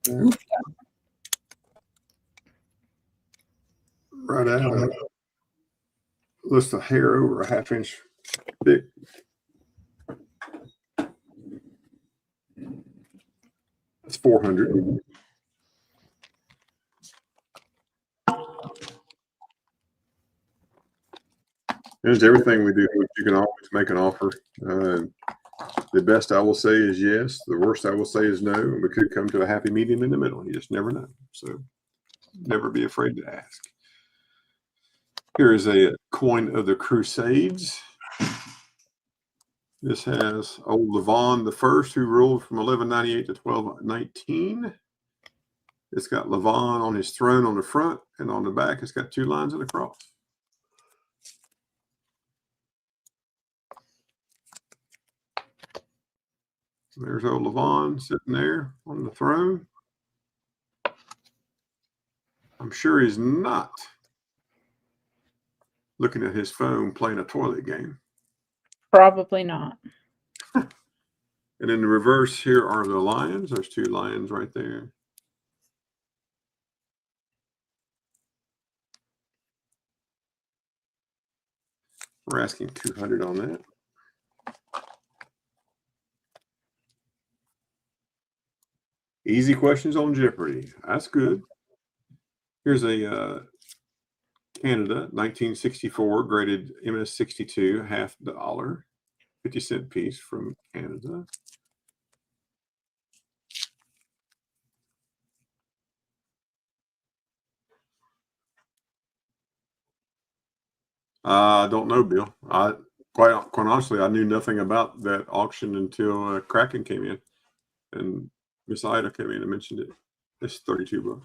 there. Right out of just a hair over a 1/2 inch thick. That's 400. There's everything we do. You can always make an offer. The best I will say is yes. The worst I will say is no. And we could come to a happy medium in the middle. You just never know. So never be afraid to ask. Here is a coin of the Crusades. This has old Levon the First, who ruled from 1198 to 1219. It's got Levon on his throne on the front, and on the back, it's got 2 lines and a cross. There's old Levon sitting there on the throne. I'm sure he's not looking at his phone playing a toilet game. Probably not. And in the reverse, here are the lions. There's 2 lions right there. We're asking 200 on that. Easy questions on Jeopardy. That's good. Here's a Canada 1964 graded MS62 $50, 50-cent piece from Canada. I don't know, Bill. I quite honestly, I knew nothing about that auction until Kraken came in, and Miss Ida came in and mentioned it. It's $32.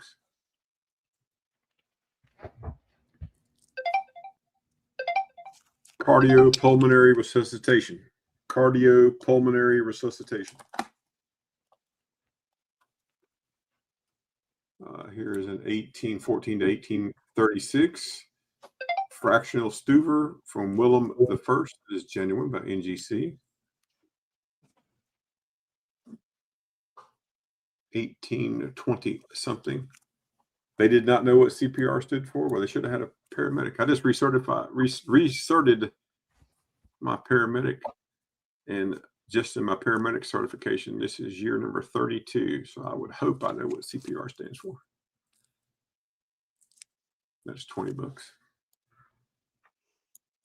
Cardiopulmonary resuscitation. Cardiopulmonary resuscitation. Here is an 1814 to 1836. Fractional Stuver from Willem the First is genuine by NGC. 1820 something. They did not know what CPR stood for. Well, they should have had a paramedic. I just recerted my paramedic, and just in my paramedic certification, this is year number 32. So I would hope I know what CPR stands for. That's $20.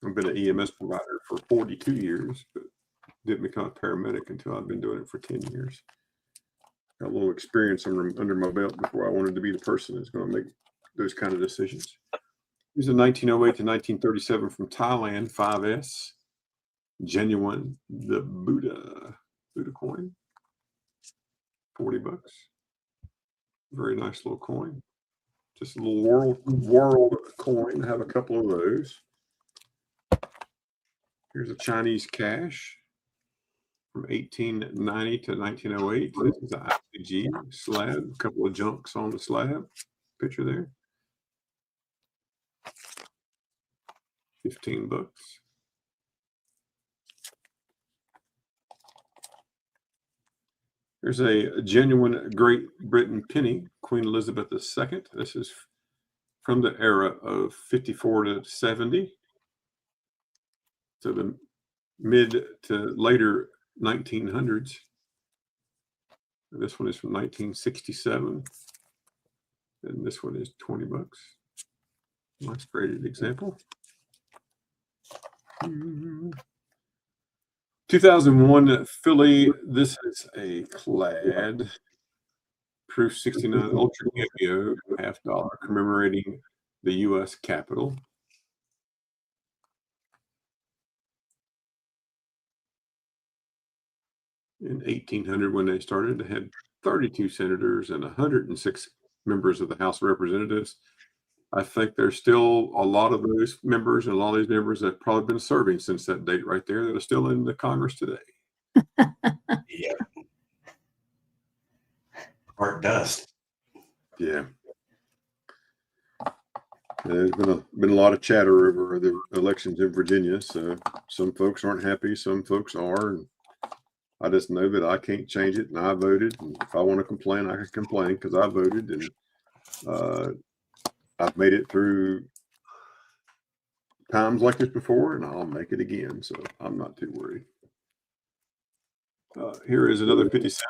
I've been an EMS provider for 42 years, but didn't become a paramedic until I've been doing it for 10 years. Got a little experience under my belt before I wanted to be the person that's going to make those kind of decisions. Here's a 1908 to 1937 from Thailand, 5S. Genuine, the Buddha coin. $40. Very nice little coin. Just a little world coin. I have a couple of those. Here's a Chinese cash from 1890 to 1908. This is an IPG slab. A couple of junks on the slab. Picture there. $15. There's a genuine Great Britain penny, Queen Elizabeth II. This is from the era of 54 to 70. So the mid to later 1900s. This one is from 1967. And this one is $20. Nice graded example. 2001 Philly. This is a clad Proof 69 Ultra Cameo, $50, commemorating the U.S. Capitol. In 1800, when they started, they had 32 senators and 106 members of the House of Representatives. I think there's still a lot of those members, and a lot of these members that have probably been serving since that date right there that are still in the Congress today. Yeah. Or dust. Yeah. There's been a lot of chatter over the elections in Virginia. So some folks aren't happy, some folks are. And I just know that I can't change it, and I voted. And if I want to complain, I can complain because I voted, and I've made it through times like this before, and I'll make it again. So I'm not too worried. Here is another 50 cent.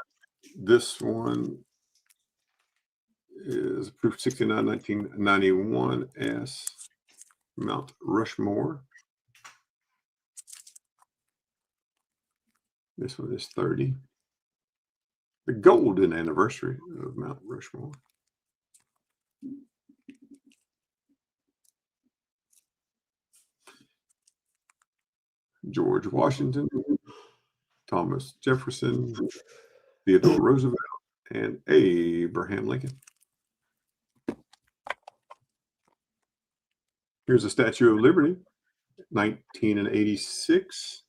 This one is Proof 69 1991 S Mount Rushmore. This one is 30. The golden anniversary of Mount Rushmore. George Washington, Thomas Jefferson, Theodore Roosevelt, and Abraham Lincoln. Here's a Statue of Liberty, 1986.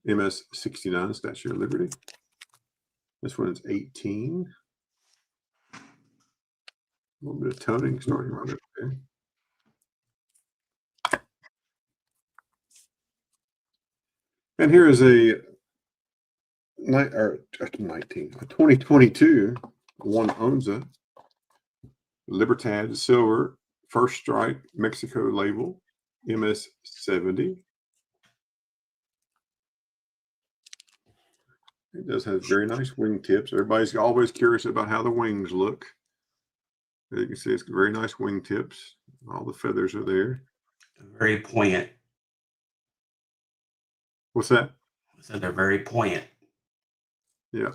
MS 69 Statue of Liberty. This one is 18. A little bit of toning starting right up there. And here is a 2022 one Onza Libertad Silver First Strike Mexico label, MS 70. It does have very nice wing tips. Everybody's always curious about how the wings look. As you can see, it's very nice wing tips. All the feathers are there. Very poignant. What's that? I said they're very poignant. Yeah.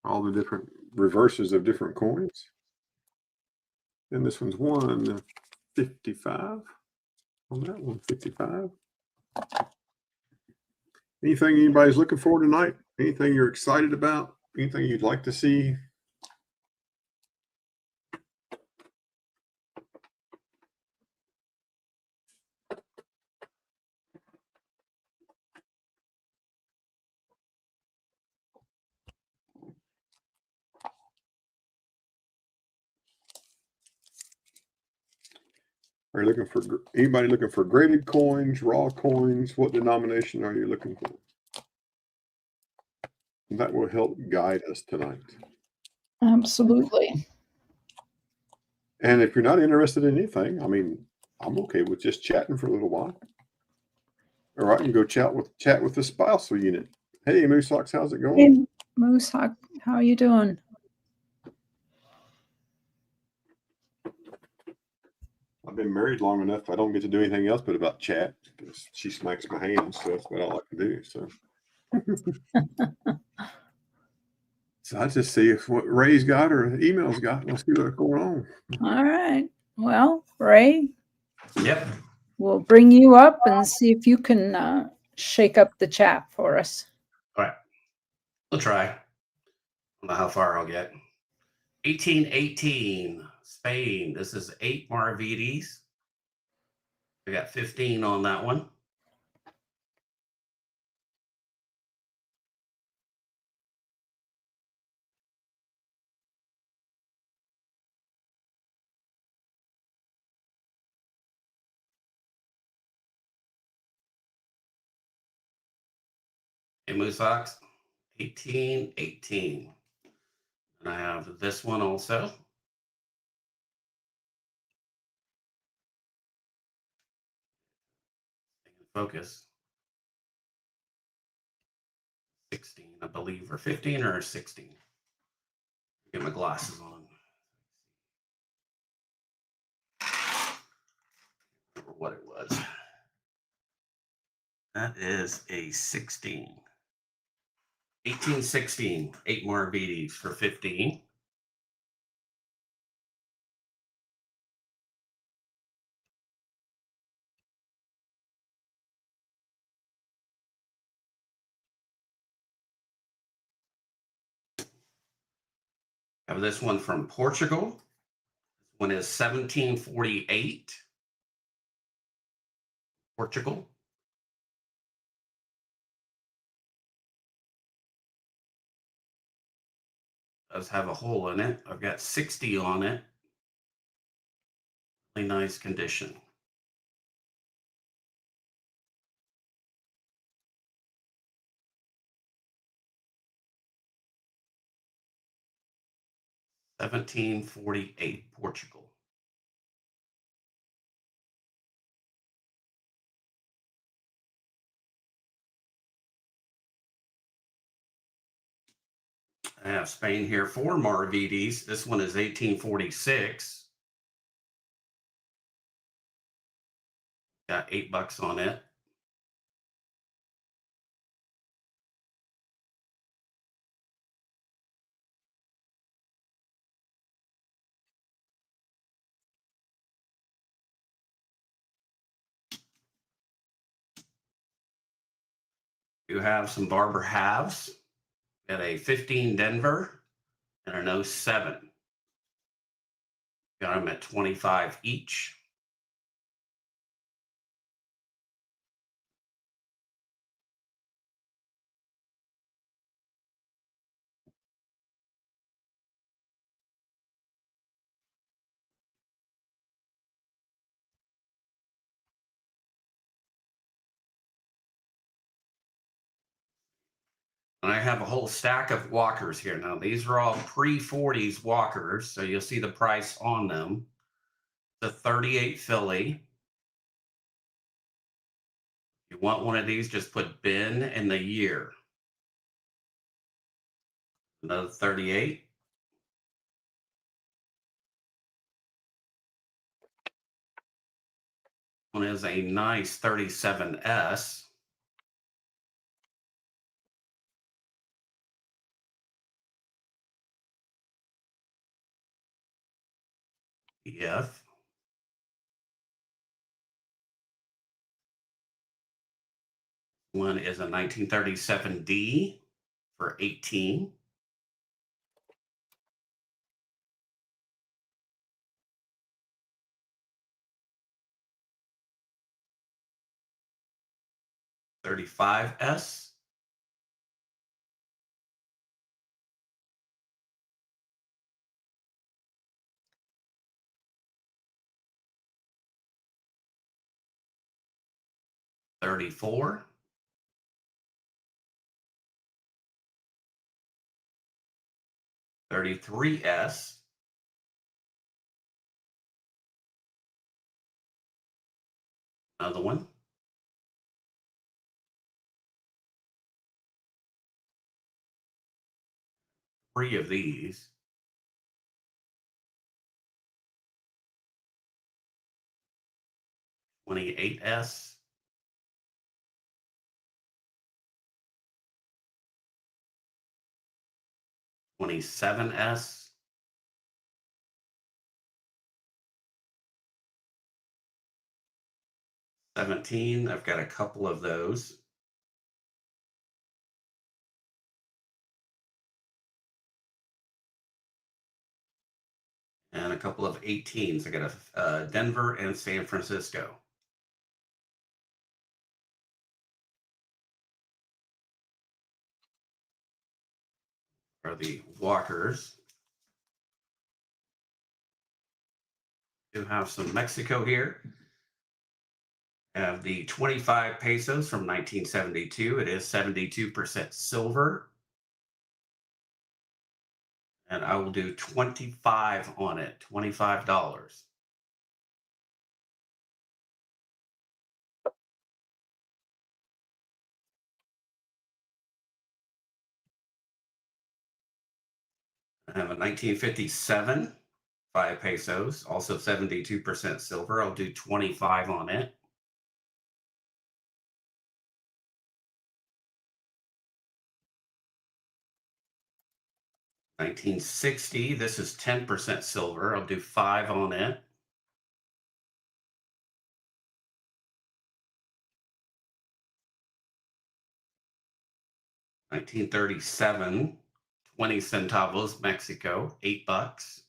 all the different reverses of different coins. And this one's 155 on that 155. Anything anybody's looking for tonight? Anything you're excited about? Anything you'd like to see? Are you looking for anybody looking for graded coins, raw coins? What denomination are you looking for? That will help guide us tonight. Absolutely. And if you're not interested in anything, I mean, I'm okay with just chatting for a little while. Or I can go chat with the spousal unit. Hey, Moose Hawks, how's it going? Hey, Moose Hawk, how you doing? I've been married long enough. I don't get to do anything else but about chat because she smacks my hands. So that's what I like to do. So, so I just see if what Ray's got or email's got. Let's see what's going on. All right. Well, Ray, Yep. we'll bring you up and see if you can shake up the chat for us. All right. We'll try. I don't know how far I'll get. 1818, Spain. This is 8 Maravedis. We got 15 on that one. Hey, Moose Hawks. 1818. And I have this one also. Focus. 16, I believe, or 15 or 16. Get my glasses on. Remember what it was. That is a 16. 1816, 8 Maravedis for 15. I have this one from Portugal. This one is 1748. Portugal. Does have a hole in it. I've got 60 on it. Really nice condition. $17.48, Portugal. I have Spain here, 4 Maravedis. This one is 1846. Got $8 on it. You have some Barber halves. Got a 15 Denver and an 07. Got them at 25 each. And I have a whole stack of walkers here. Now, these are all pre-40s walkers, so you'll see the price on them. The 38 Philly. If you want one of these, just put bin and the year. Another 38. One is a nice 37S. PDF. One is a 1937D for 18. $35S. $34. $33S. Another one. Three of these. $28S. $27S. $17. I've got a couple of those. And a couple of 18s. I got a Denver and San Francisco. Are the walkers. Do have some Mexico here. I have the 25 pesos from 1972. It is 72% silver. And I will do 25 on it, $25. I have a 1957, 5 pesos, also 72% silver. I'll do 25 on it. $1960, this is 10% silver. I'll do 5 on it. $1937, 20 centavos, Mexico, $8.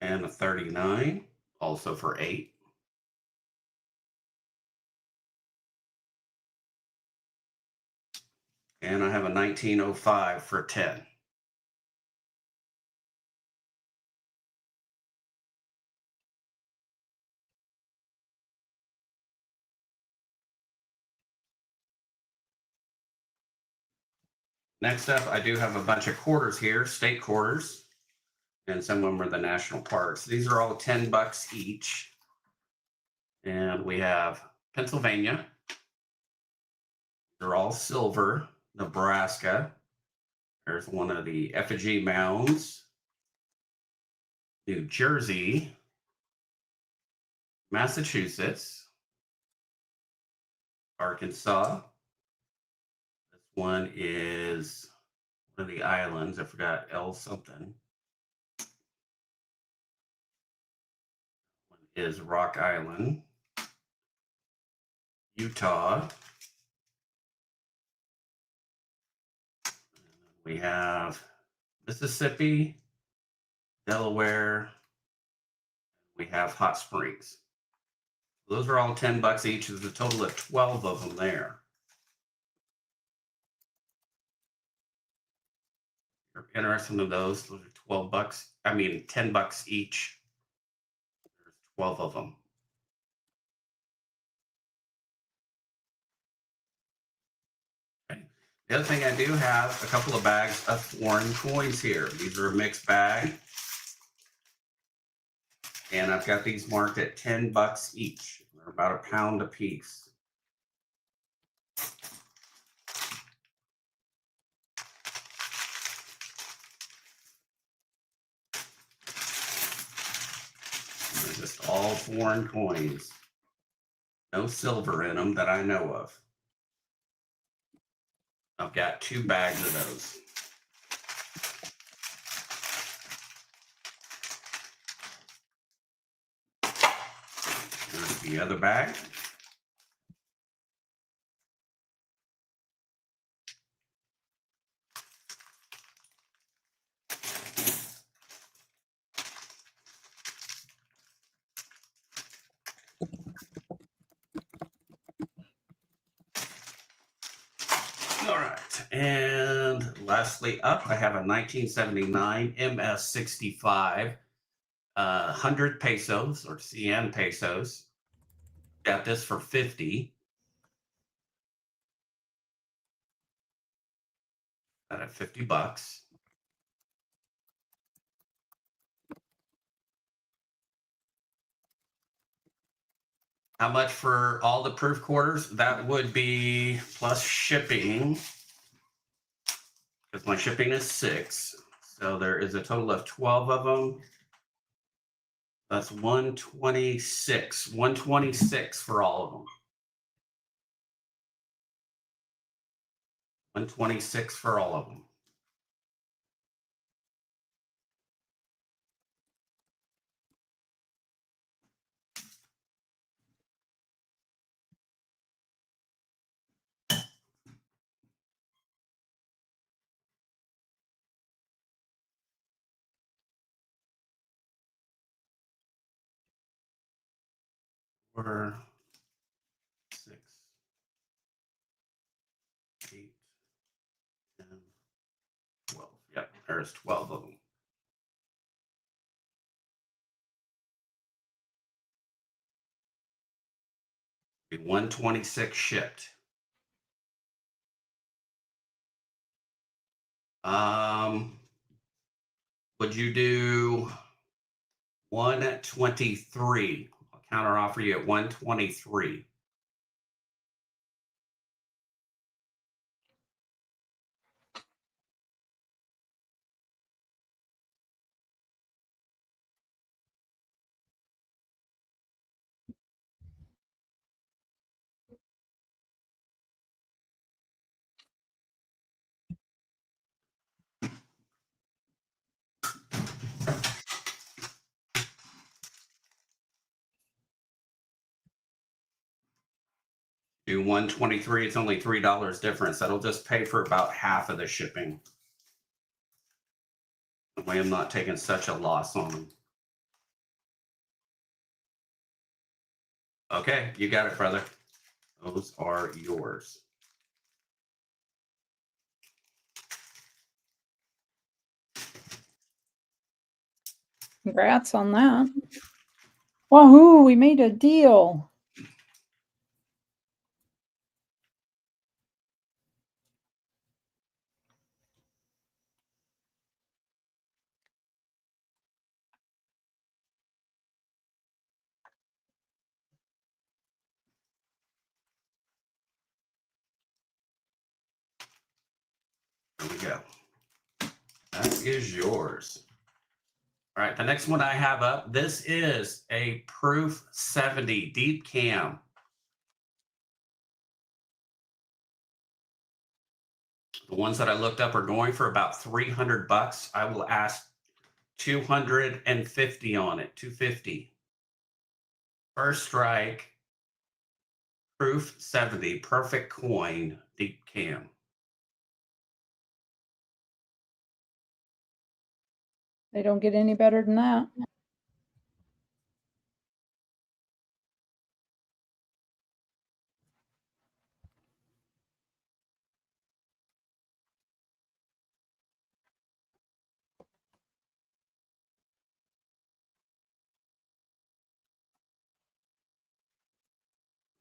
And a 39, also for 8. And I have a 1905 for 10. Next up, I do have a bunch of quarters here, state quarters, and some of them are the national parks. These are all $10 each. And we have Pennsylvania. They're all silver. Nebraska. There's one of the effigy mounds. New Jersey. Massachusetts. Arkansas. This one is one of the islands. I forgot L something. One is Rock Island. Utah. We have Mississippi, Delaware. We have Hot Springs. Those are all $10 each. There's a total of 12 of them there. If you're interested in those are $12. I mean, $10 each. There's 12 of them. Okay. The other thing I do have a couple of bags of foreign coins here. These are a mixed bag. And I've got these marked at $10 each. They're about a pound a piece. They're just all foreign coins. No silver in them that I know of. I've got 2 bags of those. There's the other bag. All right, and lastly up, I have a 1979 MS65, 100 pesos or CN pesos. Got this for 50. Got it 50 bucks. How much for all the proof quarters? That would be plus shipping, because my shipping is 6. So there is a total of 12 of them. That's 126. 126 for all of them. 126 for all of them. Or 6, 8, 10, 12. Yep, there's 12 of them. Be 126 shipped. Would you do 123? I'll counter offer you at 123. Do 123, it's only $3 difference. That'll just pay for about half of the shipping. That way I'm not taking such a loss on them. Okay, you got it, brother. Those are yours. Congrats on that. Wahoo, we made a deal. There we go. That is yours. All right, the next one I have up, this is a Proof 70 Deep Cam. The ones that I looked up are going for about 300 bucks. I will ask 250 on it, 250. First strike, Proof 70, perfect coin, Deep Cam. They don't get any better than that.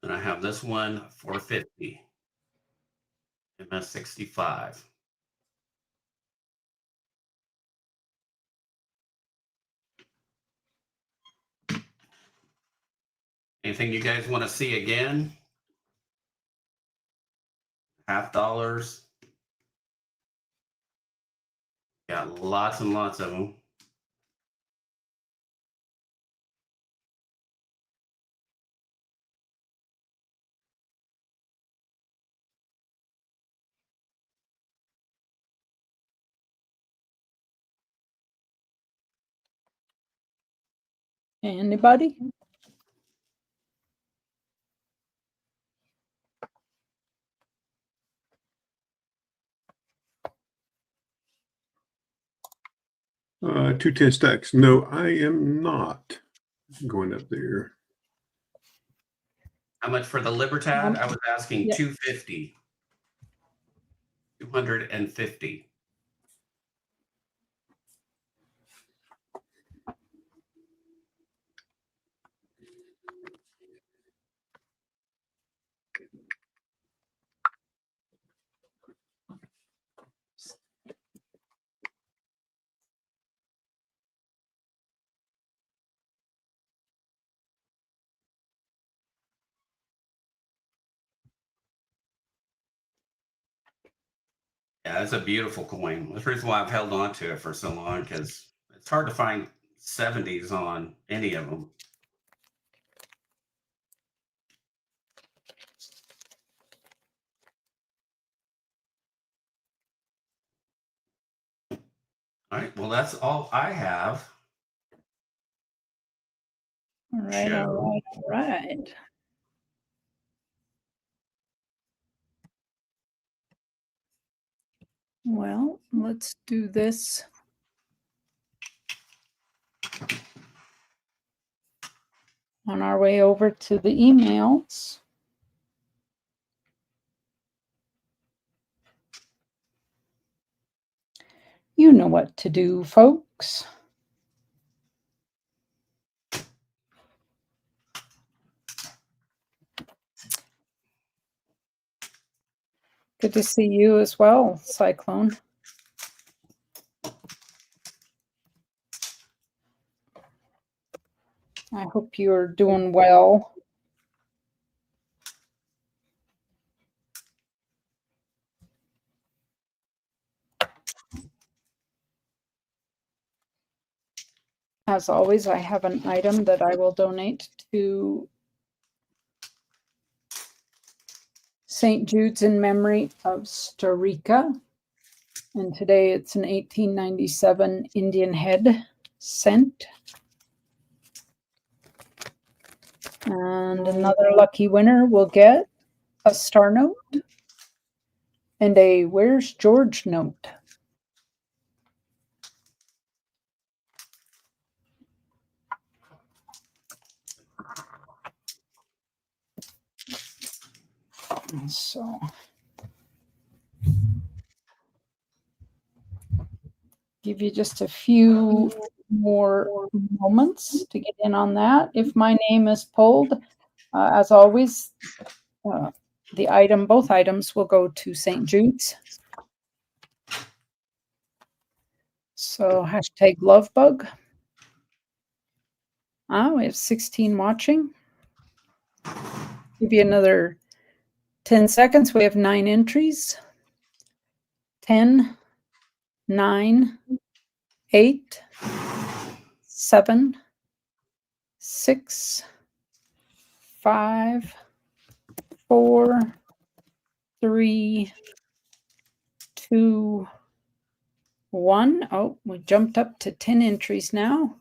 And I have this one for 50. MS65. Anything you guys want to see again? $50. Got lots and lots of them. Anybody? Uh, 210 stacks. No, I am not going up there. How much for the Libertad? I was asking Yeah. 250. 250. Yeah, it's a beautiful coin. That's the reason why I've held on to it for so long, because it's hard to find 70s on any of them. All right, well, that's all I have. All right, all right, all right. Well, let's do this. On our way over to the emails. You know what to do, folks. Good to see you as well, Cyclone. I hope you're doing well. As always, I have an item that I will donate to St. Jude's in memory of Starika. And today it's an 1897 Indian head cent. And another lucky winner will get a star note and a Where's George note. So give you just a few more moments to get in on that. If my name is pulled, as always, both items will go to St. Jude's. So hashtag lovebug. We have 16 watching. Give you another 10 seconds. We have 9 entries. 10, 9, 8, 7, 6, 5, 4, 3, 2, 1. Oh, we jumped up to 10 entries now.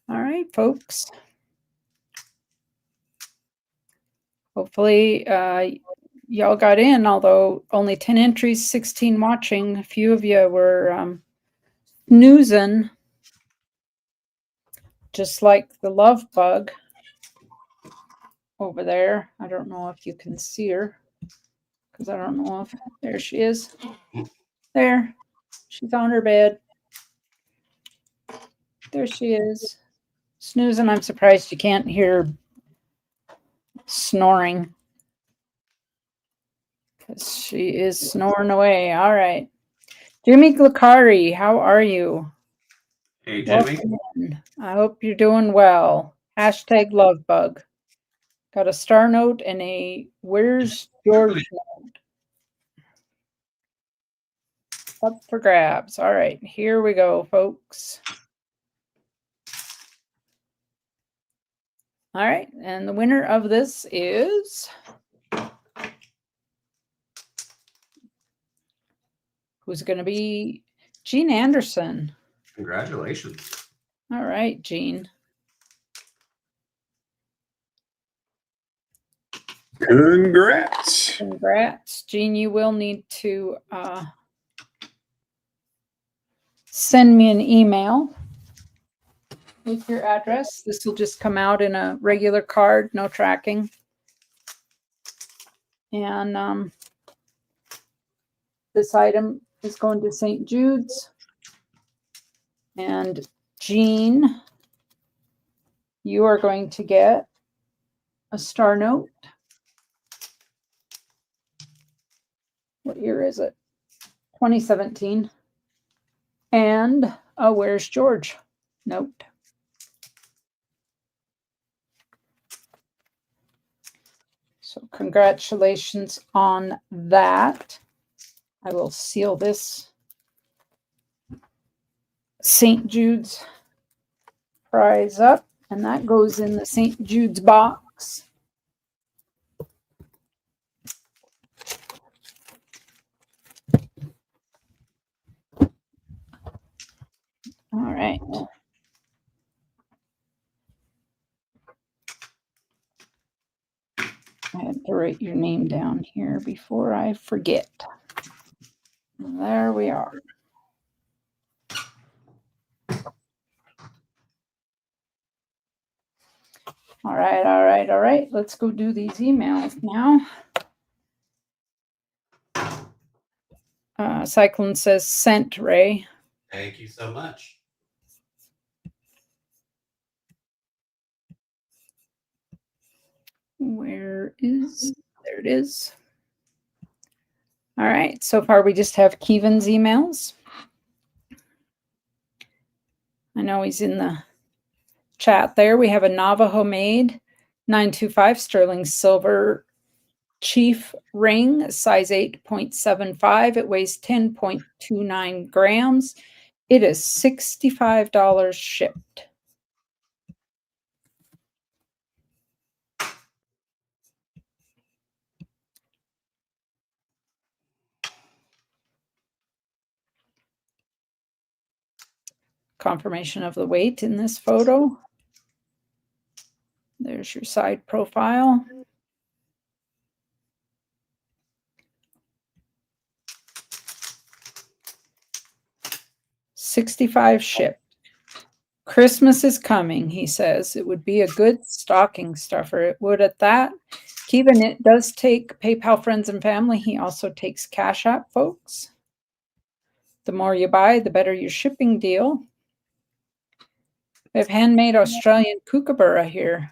All right, folks. Hopefully y'all got in, although only 10 entries, 16 watching. A few of you were snoozing, just like the love bug over there. I don't know if you can see her, because I don't know if, there she is. There, she's on her bed. There she is, snoozing. I'm surprised you can't hear snoring, because she is snoring away. All right. Jimmy Glucari, how are you? Hey, Jimmy. Welcome. I hope you're doing well. Hashtag lovebug. Got a star note and a Where's George note. Up for grabs. All right, here we go, folks. All right, and the winner of this is who's going to be Jean Anderson. Congratulations. All right, Jean. Congrats. Congrats. Jean, you will need to send me an email with your address. This will just come out in a regular card, no tracking. And this item is going to St. Jude's. And Jean, you are going to get a star note. What year is it? 2017. And a Where's George note. So congratulations on that. I will seal this St. Jude's prize up, and that goes in the St. Jude's box. All right. I had to write your name down here before I forget. There we are. All right. Let's go do these emails now. Cyclone says sent, Ray. Thank you so much. There it is. All right, so far we just have Keevan's emails. I know he's in the chat there. We have a Navajo made 925 sterling silver chief ring, size 8.75. It weighs 10.29 grams. It is $65 shipped. Confirmation of the weight in this photo. There's your side profile. $65 shipped. Christmas is coming, he says. It would be a good stocking stuffer. It would at that. Keevan, it does take PayPal friends and family. He also takes Cash App folks. The more you buy, the better your shipping deal. We have handmade Australian kookaburra here.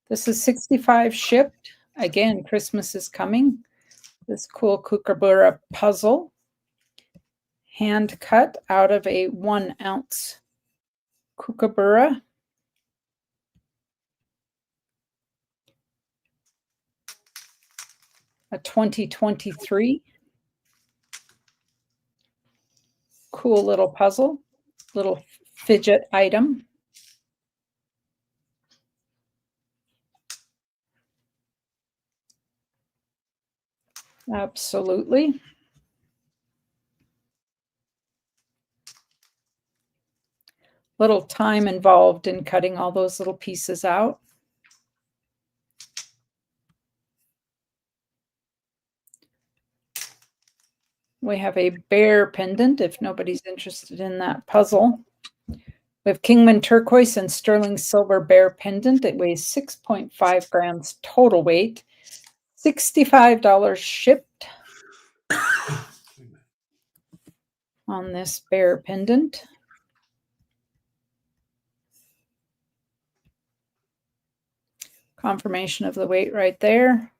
This is $65 shipped. Again, Christmas is coming. This cool kookaburra puzzle. Hand cut out of a 1 ounce kookaburra. A 2023. Cool little puzzle, little fidget item. Absolutely. Little time involved in cutting all those little pieces out. We have a bear pendant if nobody's interested in that puzzle. We have Kingman turquoise and sterling silver bear pendant. It weighs 6.5 grams total weight. $65 shipped on this bear pendant. Confirmation of the weight right there.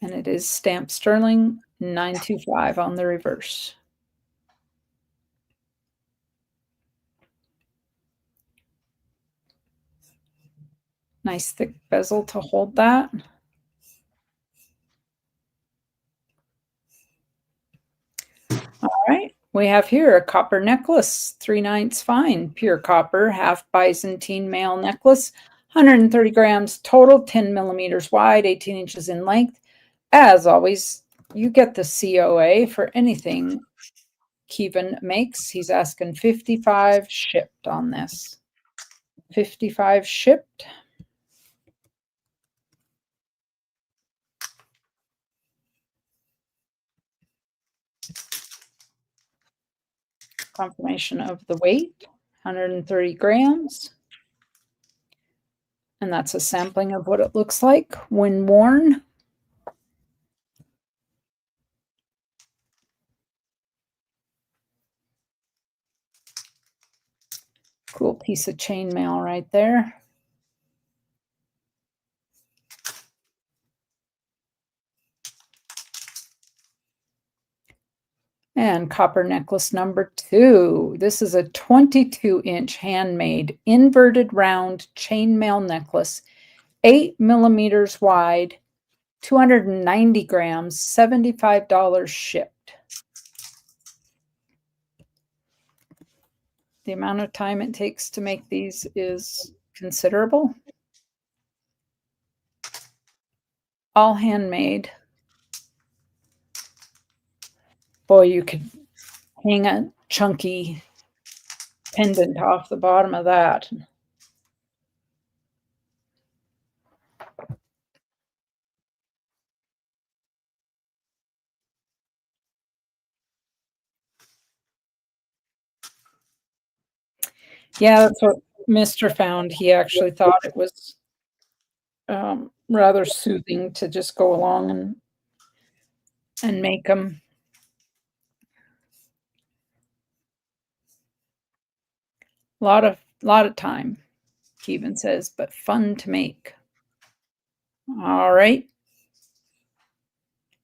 And it is stamped sterling 925 on the reverse. Nice thick bezel to hold that. All right, we have here a copper necklace, 3/9 fine, pure copper, half Byzantine male necklace, 130 grams total, 10 millimeters wide, 18 inches in length. As always, you get the COA for anything Keevan makes. He's asking $55 shipped on this. $55 shipped. Confirmation of the weight, 130 grams. And that's a sampling of what it looks like when worn. Cool piece of chainmail right there. And copper necklace number 2. This is a 22-inch handmade inverted round chainmail necklace, 8 millimeters wide, 290 grams, $75 shipped. The amount of time it takes to make these is considerable. All handmade. Boy, you could hang a chunky pendant off the bottom of that. Yeah, that's what Mr. found. He actually thought it was rather soothing to just go along and make them. Lot of time, Keevan says, but fun to make. All right.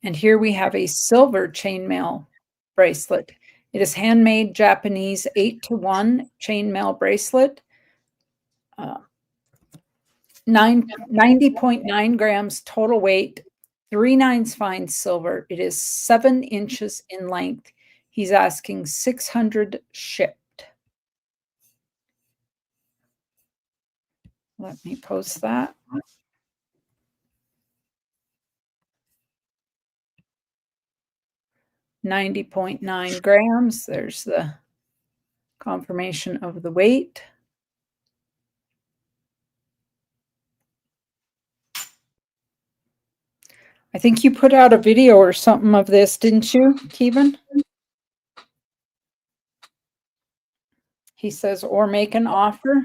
And here we have a silver chainmail bracelet. It is handmade Japanese 8-to-1 chainmail bracelet. 90.9 grams total weight, 3/9 fine silver. It is 7 inches in length. He's asking $600 shipped. Let me post that. $90.9 grams. There's the confirmation of the weight. I think you put out a video or something of this, didn't you, Keevan? He says, or make an offer.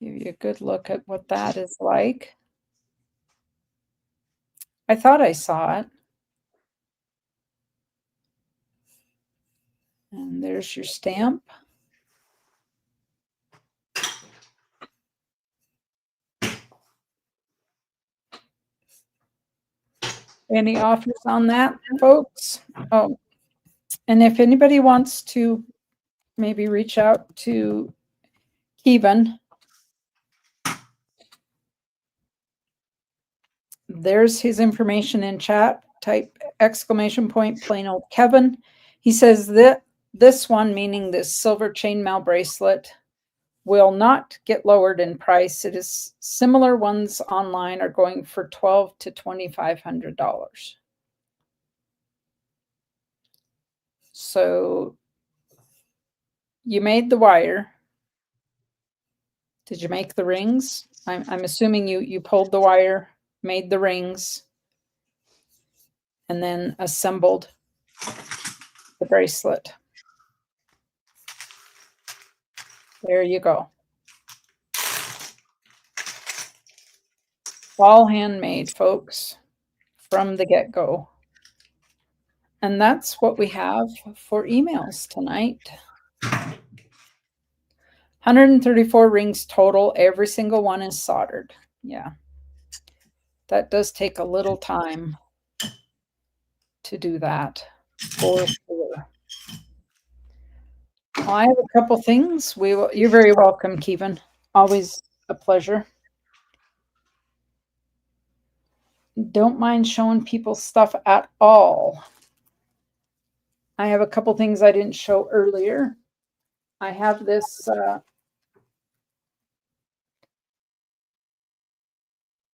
Give you a good look at what that is like. I thought I saw it. And there's your stamp. Any offers on that, folks? Oh, and if anybody wants to maybe reach out to Keevan, there's his information in chat. Type exclamation point plain old Kevin. He says that this one, meaning this silver chainmail bracelet, will not get lowered in price. It is similar ones online are going for $1,200 to $2,500. So you made the wire. Did you make the rings? I'm assuming you pulled the wire, made the rings, and then assembled the bracelet. There you go. All handmade, folks, from the get-go. And that's what we have for emails tonight. 134 rings total. Every single one is soldered. Yeah. That does take a little time to do that, for sure. I have a couple things. You're very welcome, Keevan. Always a pleasure. Don't mind showing people stuff at all. I have a couple things I didn't show earlier. I have this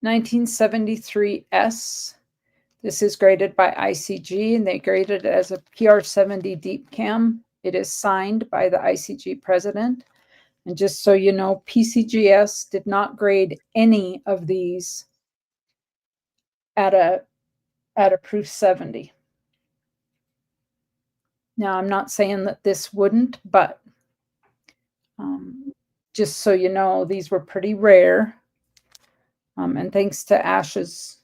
1973S. This is graded by ICG, and they graded it as a PR70 deep cam. It is signed by the ICG president. And just so you know, PCGS did not grade any of these at a proof 70. Now, I'm not saying that this wouldn't, but just so you know, these were pretty rare. And thanks to Ash's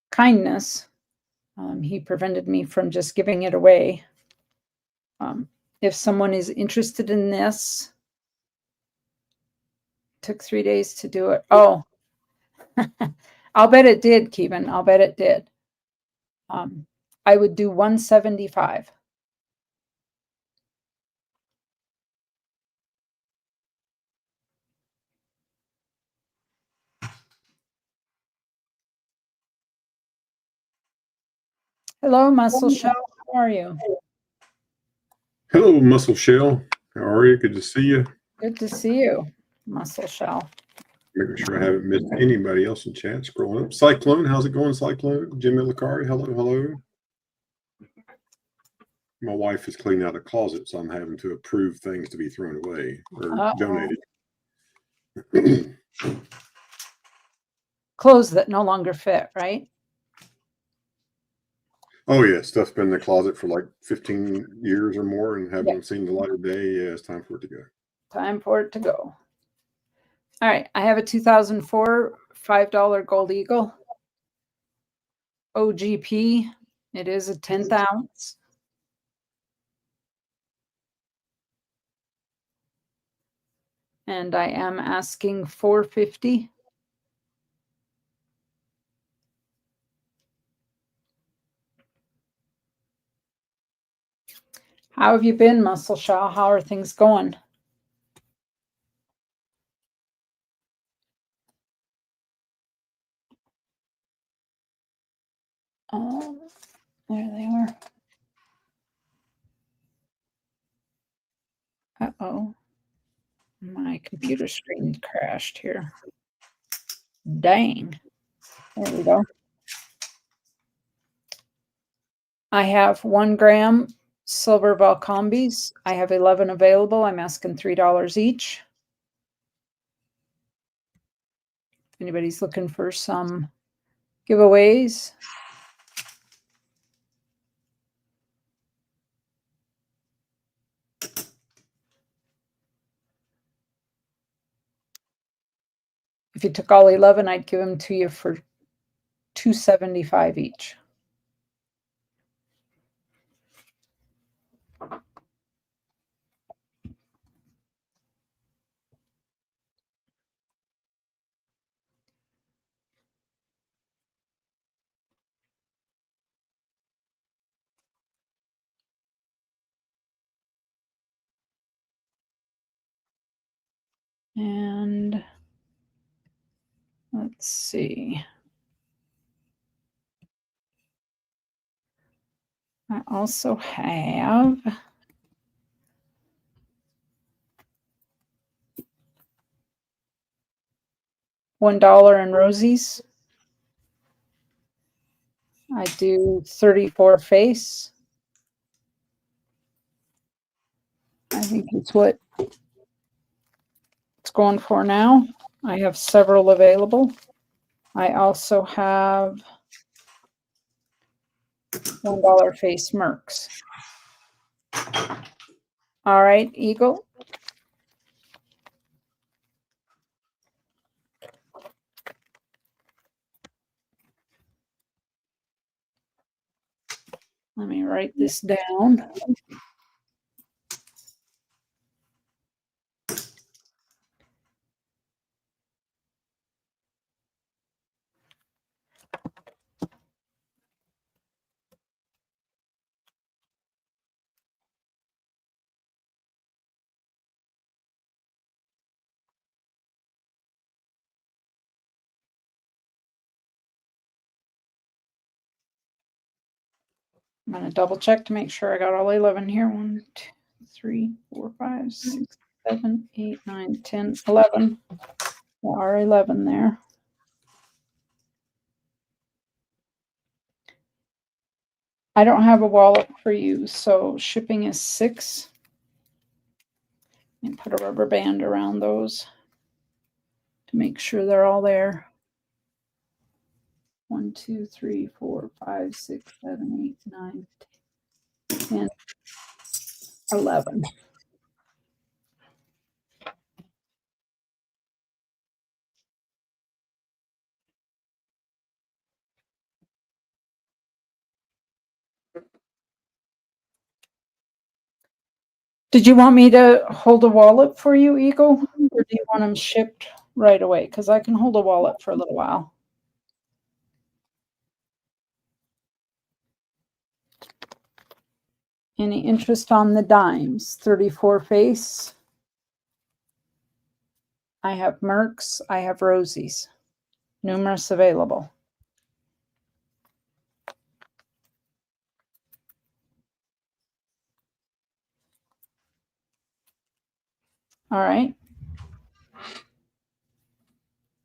kindness, he prevented me from just giving it away. If someone is interested in this, took 3 days to do it. Oh, I'll bet it did, Kevin. I'll bet it did. I would do 175. Hello, Muscle Shell. How are you? Hello, Muscle Shell. How are you? Good to see you. Good to see you, Muscle Shell. Making sure I haven't missed anybody else in chat. Scrolling up. Cyclone, how's it going, Cyclone? Jimmy Licari, hello, hello. My wife is cleaning out a closet, so I'm having to approve things to be thrown away or donated. Clothes that no longer fit, right? Oh yeah, stuff's been in the closet for like 15 years or more and haven't seen the light of day. Yeah, it's time for it to go. Time for it to go. All right, I have a 2004 $5 Gold Eagle OGP. It is a 10th ounce. And I am asking $450. How have you been, Muscle Shaw? How are things going? Oh, there they are. Uh-oh. My computer screen crashed here. Dang. There we go. I have 1 gram silver Valcombis. I have 11 available. I'm asking $3 each. If anybody's looking for some giveaways. If you took all 11, I'd give them to you for $2.75 each. And let's see. I also have $1 in Rosie's. I do 34 face. I think it's what it's going for now. I have several available. I also have $1 face Mercs. All right, Eagle. Let me write this down. I'm going to double check to make sure I got all 11 here. 1, 2, 3, 4, 5, 6, 7, 8, 9, 10, 11. There are 11 there. I don't have a wallet for you, so shipping is 6. And put a rubber band around those to make sure they're all there. 1, 2, 3, 4, 5, 6, 7, 8, 9, 10, 11. Did you want me to hold a wallet for you, Eagle? Or do you want them shipped right away? Because I can hold a wallet for a little while. Any interest on the dimes? 34 face. I have Mercs. I have Rosies. Numerous available. All right.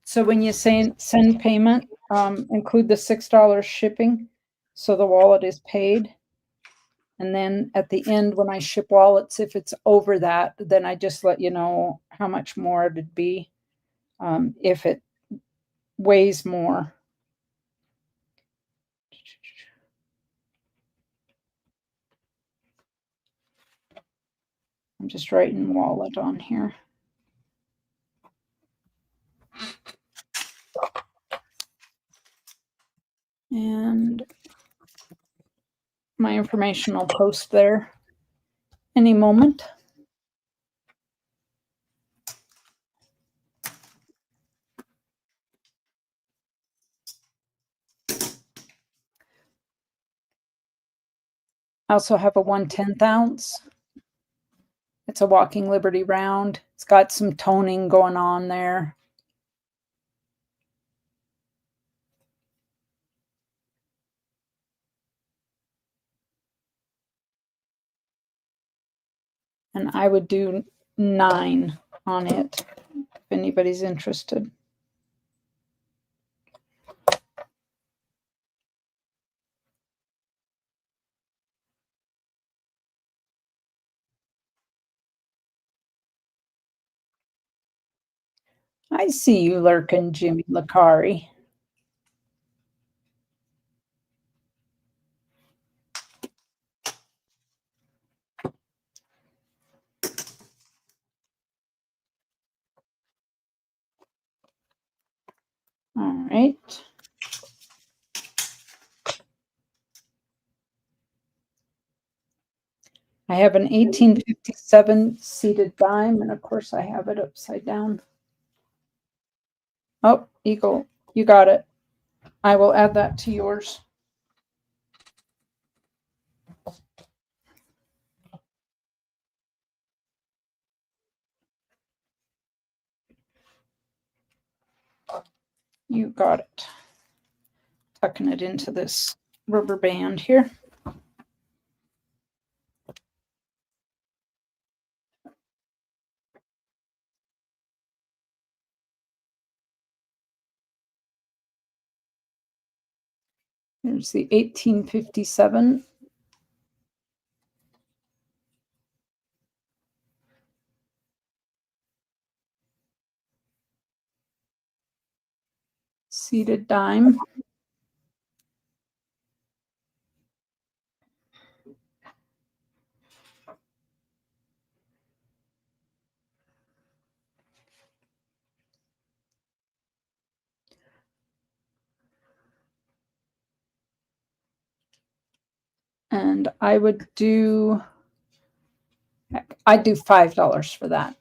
So when you send payment, include the $6 shipping, so the wallet is paid. And then at the end, when I ship wallets, if it's over that, then I just let you know how much more it'd be if it weighs more. I'm just writing wallet on here. And my information will post there any moment. I also have a 1/10 ounce. It's a Walking Liberty round. It's got some toning going on there. And I would do 9 on it if anybody's interested. I see you lurking, Jimmy Lacari. All right. I have an 1857 seated dime, and of course I have it upside down. Oh, Eagle, you got it. I will add that to yours. You got it. Tucking it into this rubber band here. Here's the 1857. Seated dime. And I'd do $5 for that.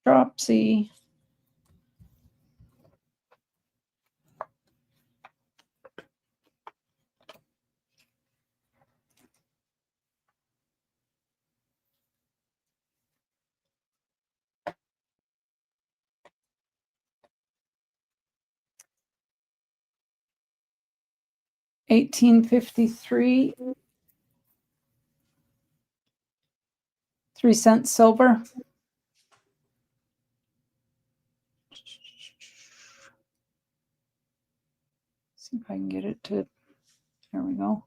Dropsy. $18.53. 3 cents silver. See if I can get it to, there we go.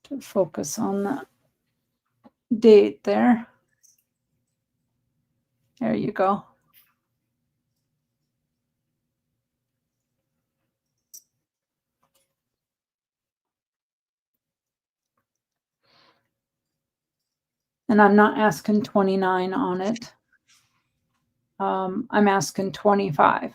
To focus on the date there. There you go. And I'm not asking 29 on it. I'm asking 25.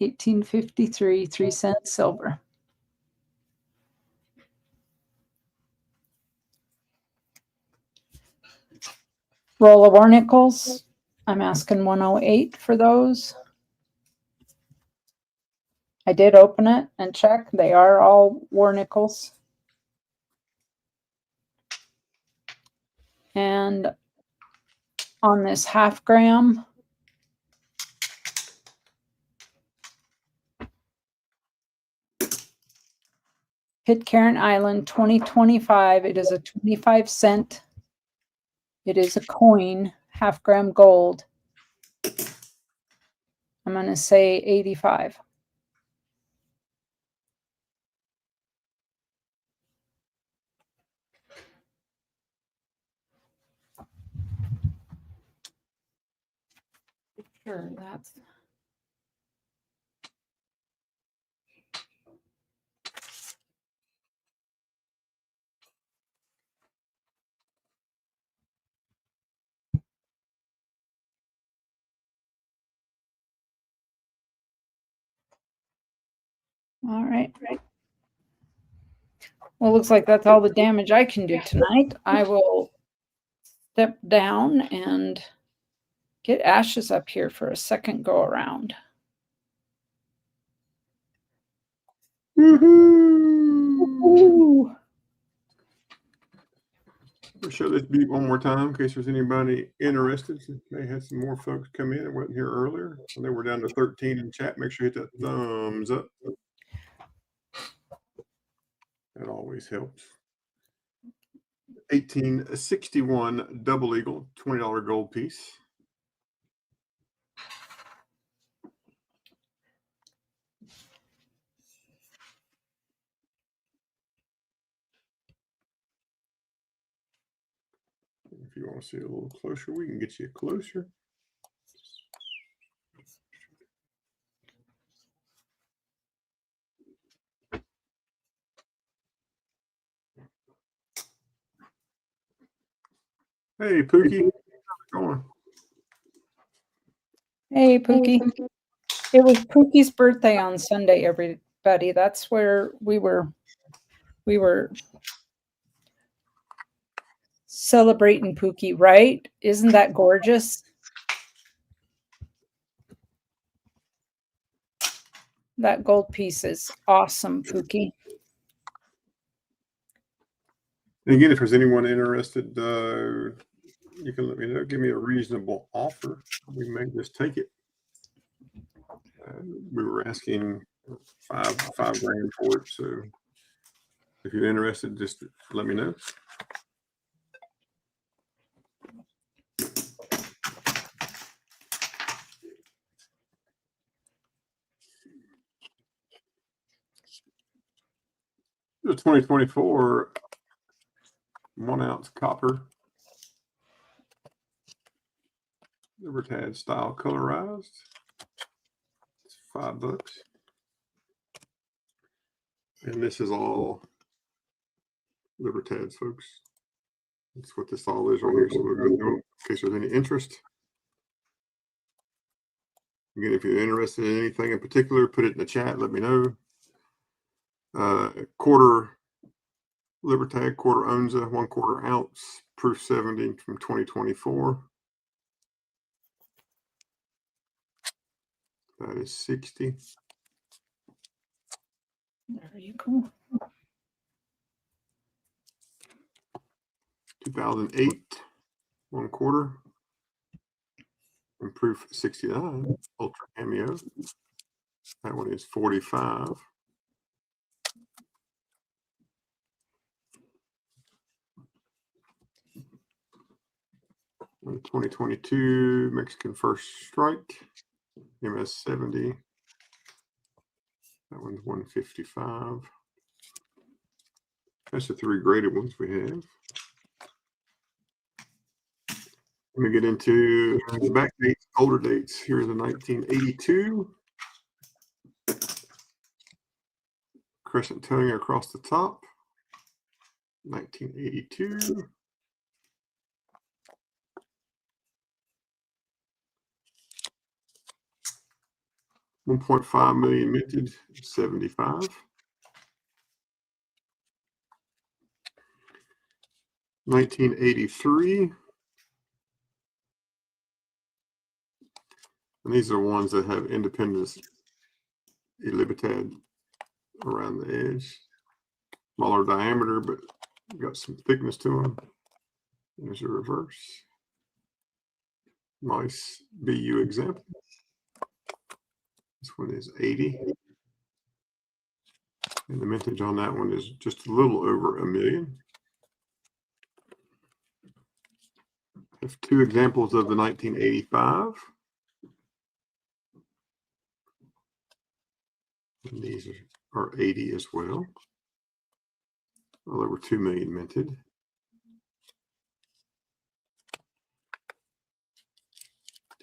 $18.53, 3 cents silver. Roll of war nickels. I'm asking 108 for those. I did open it and check. They are all war nickels. And on this 1/2 gram, Pitcairn Island 2025. It is a 25 cent. It is a coin, 1/2 gram gold. I'm going to say 85. Sure, that's. All right. Well, looks like that's all the damage I can do tonight. I will step down and get Ashes up here for a second go around. Woohoo! We'll show this beat one more time in case there's anybody interested. May have some more folks come in that wasn't here earlier. I know we're down to 13 in chat. Make sure you hit that thumbs up. That always helps. 1861 double eagle, $20 gold piece. If you want to see it a little closer, we can get you closer. Hey, Pookie. How's it going? Hey, Pookie. It was Pookie's birthday on Sunday, everybody. That's where we were celebrating Pookie, right? Isn't that gorgeous? That gold piece is awesome, Pookie. And again, if there's anyone interested, you can let me know. Give me a reasonable offer. We may just take it. We were asking five grand for it. So if you're interested, just let me know. The 2024 1 ounce copper Libertad style colorized. It's $5. And this is all Libertads, folks. That's what this all is right here. So we'll go through it in case there's any interest. Again, if you're interested in anything in particular, put it in the chat. Let me know. Quarter Libertad, quarter Onza, 1/4 ounce, proof 70 from 2024. That is 60. There you go. 2008, 1/4. Improof 69. Ultra Cameo. That one is 45. 2022 Mexican First Strike. MS 70. That one's 155. That's the 3 graded ones we have. Let me get into the back dates, older dates. Here's a 1982. Crescent towing across the top. 1982. $1.5 million minted, 75. 1983. And these are ones that have Independence Illimitad around the edge. Smaller diameter, but got some thickness to them. There's a reverse. Nice BU example. This one is 80. And the mintage on that one is just a little over $1 million. I have 2 examples of the 1985. And these are 80 as well. Well, over 2 million minted.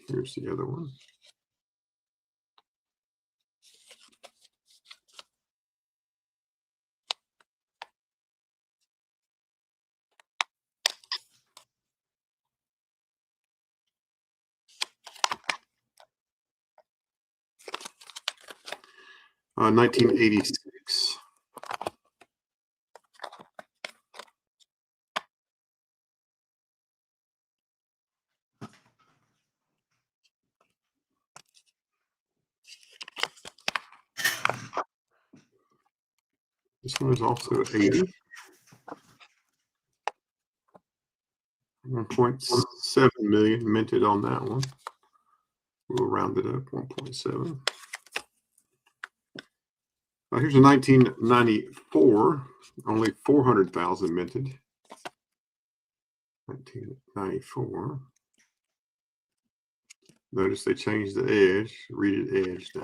Here's the other one. Uh, 1986. This one is also 80. 1.7 million minted on that one. We'll round it up, 1.7. Here's a 1994, only 400,000 minted. 1994. Notice they changed the edge, reeded edge now.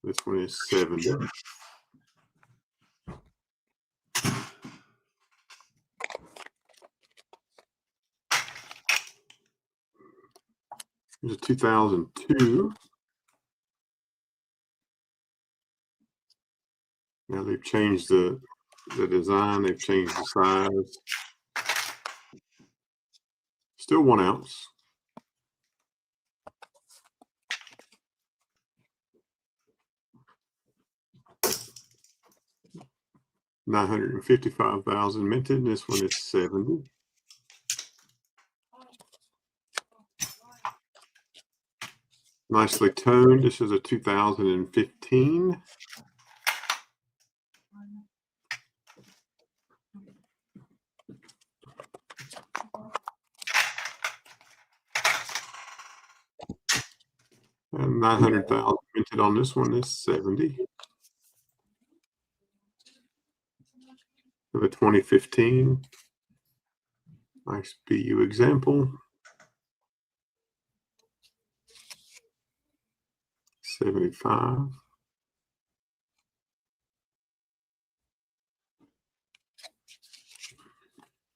This one is 70. Here's a 2002. Now they've changed the design, they've changed the size. Still 1 ounce. $955,000 minted. This one is 70. Nicely toned. This is a 2015. And 900,000 minted on this one is 70. For the 2015. Nice BU example. 75.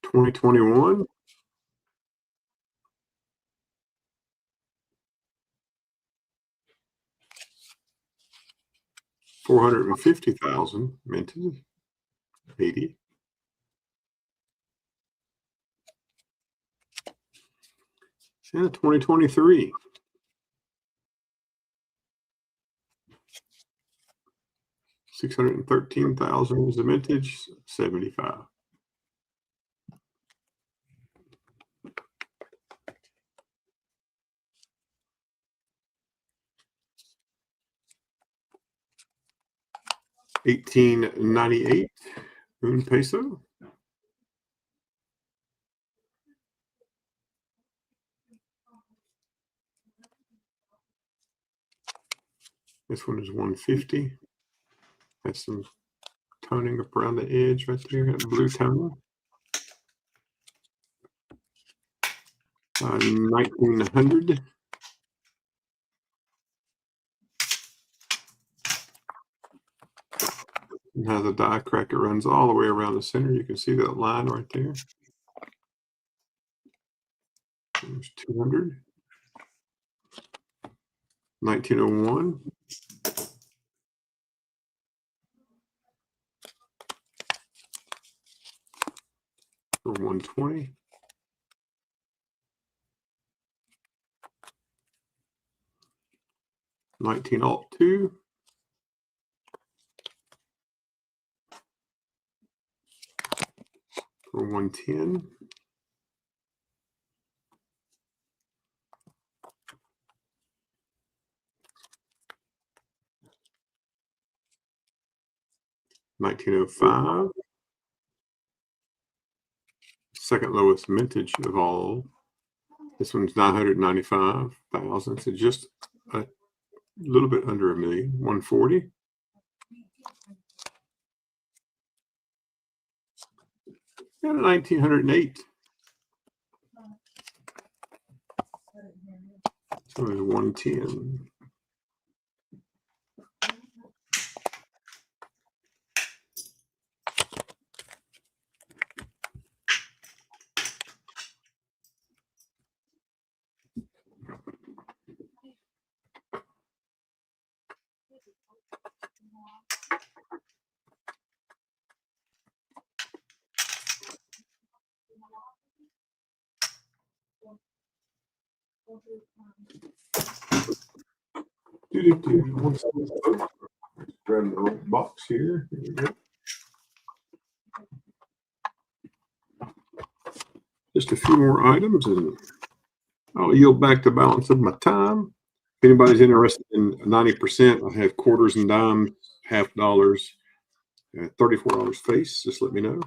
$2021. $450,000 minted. 80. And 2023. $613,000 is the mintage. 75. 1898 un peso. This one is 150. Has some toning up around the edge right there, that blue tone. 1900. And how the die cracker runs all the way around the center. You can see that line right there. There's 200. 1901. For 120. 1902. For 110. 1905. Second lowest mintage of all. This one's 995,000. So just a little bit under a million. 140. And 1908. So it's 110. Grab the right box here. Here we go. Just a few more items and I'll yield back the balance of my time. If anybody's interested in 90%, I have quarters and dimes, half dollars, $34 face. Just let me know.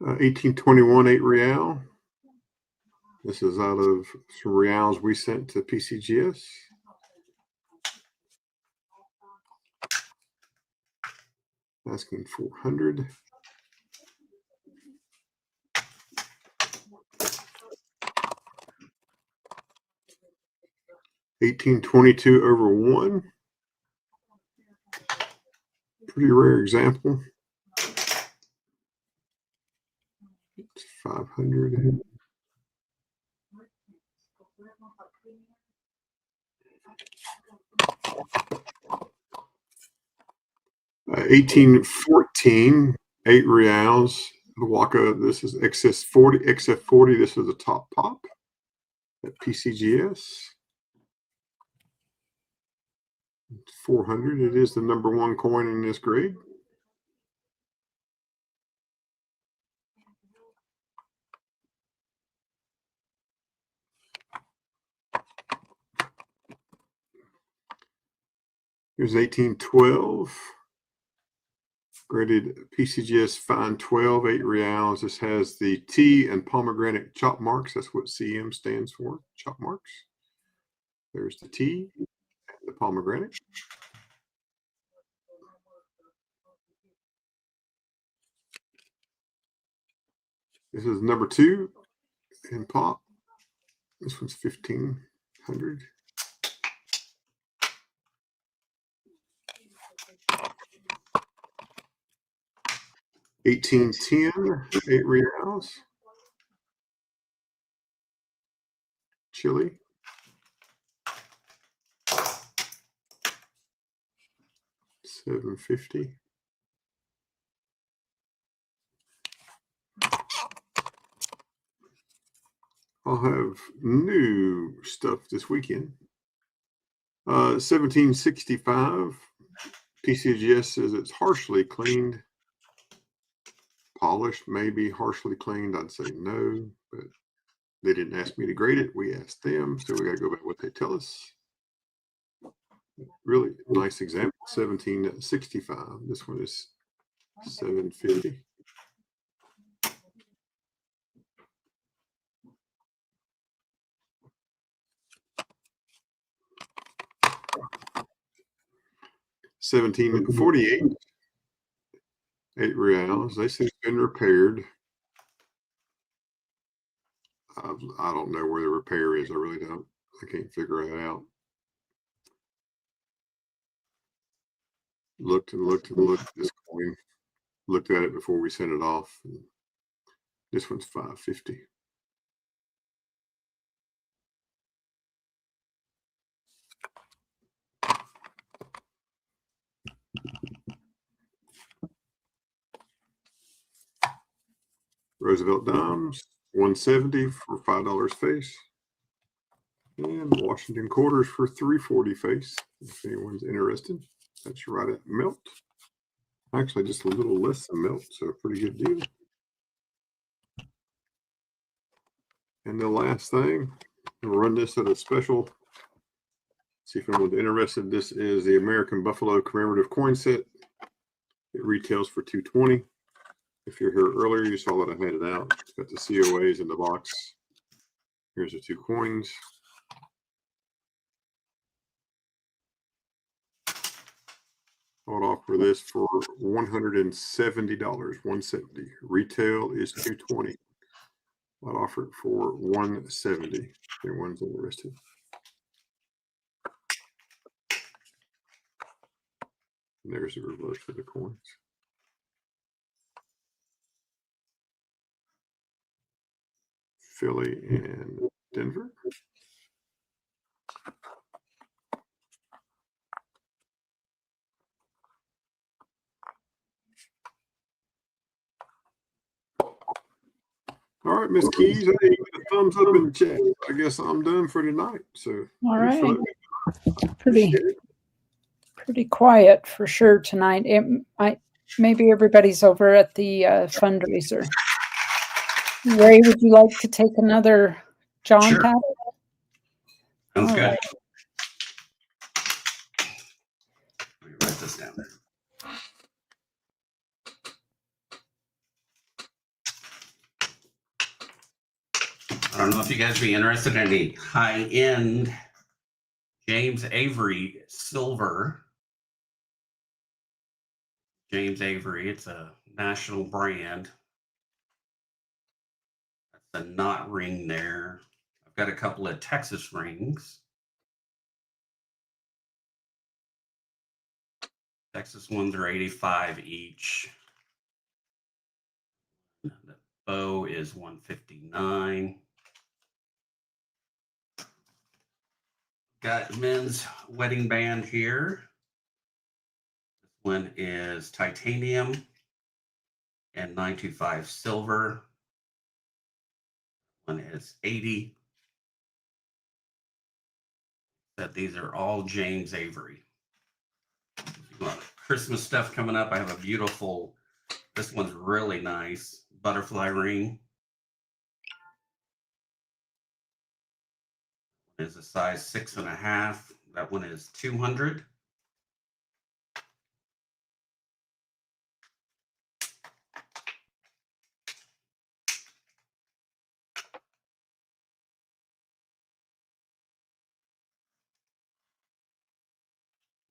$18.21, 8 real. This is out of some reals we sent to PCGS. Asking 400. $18.22 over 1. Pretty rare example. It's 500. $18.14, 8 reals. The Waka, this is XF40. XF40, this is a top pop at PCGS. 400. It is the #1 coin in this grade. Here's 1812. Graded PCGS Fine 12, 8 reals. This has the T and pomegranate chop marks. That's what CM stands for, chop marks. There's the T and the pomegranate. This is #2 in pop. This one's 1500. $18.10, 8 reals. Chili. $7.50. I'll have new stuff this weekend. 1765. PCGS says it's harshly cleaned. polished, maybe harshly cleaned. I'd say no, but they didn't ask me to grade it. We asked them, so we got to go by what they tell us. Really nice example, 1765. This one is 750. $17.48. $8. They say it's been repaired. I don't know where the repair is. I really don't. I can't figure it out. Looked and looked and looked at this coin. Looked at it before we sent it off. This one's $5.50. Roosevelt dimes, $1.70 for $5 face. And Washington quarters for $3.40 face. If anyone's interested, that's right at melt. Actually, just a little less than melt, so a pretty good deal. And the last thing, we'll run this at a special. See if anyone's interested. This is the American Buffalo commemorative coin set. It retails for $2.20. If you're here earlier, you saw that I had it out. It's got the COAs in the box. Here's the 2 coins. I'll offer this for $170. $170. Retail is $2.20. I'll offer it for $170. If anyone's interested. And there's the reverse of the coins. Philly and Denver. All right, Miss Keys, I didn't get a thumbs up in the chat. I guess I'm done for tonight. So All thanks for right. letting me appreciate it. Pretty quiet for sure tonight. Maybe everybody's over at the fundraiser. Ray, would you like to take another John Sure. paddle? Sounds All good. right. Let me write this down. I don't know if you guys would be interested in any high-end James Avery silver. James Avery, it's a national brand. That's the knot ring there. I've got a couple of Texas rings. Texas ones are $85 each. The bow is $159. Got men's wedding band here. This one is titanium and 925 silver. One is 80. That these are all James Avery. Christmas stuff coming up. I have a beautiful, this one's really nice, butterfly ring. Is a size 6.5. That one is $200.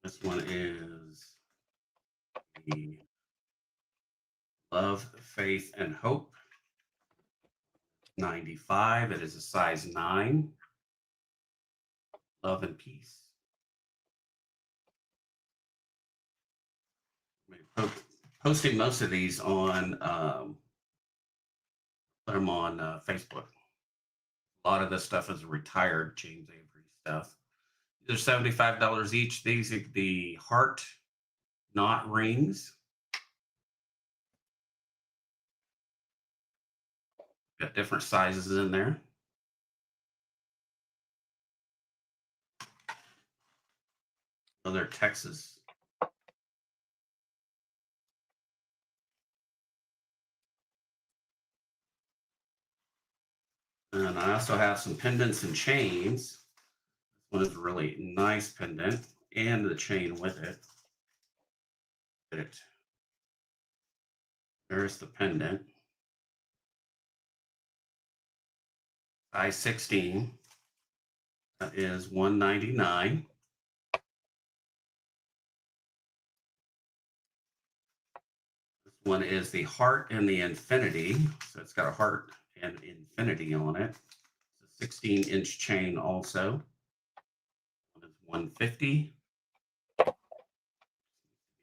This one is the Love, Faith, and Hope. 95. It is a size 9. Love and Peace. Posting most of these on, put them on Facebook. A lot of this stuff is retired James Avery stuff. They're $75 each. These are the heart knot rings. Got different sizes in there. Another Texas. And I also have some pendants and chains. This one is a really nice pendant and the chain with it. There's the pendant. Size 16. That is $199. This one is the heart and the infinity. So it's got a heart and infinity on it. It's a 16-inch chain also. It's $150.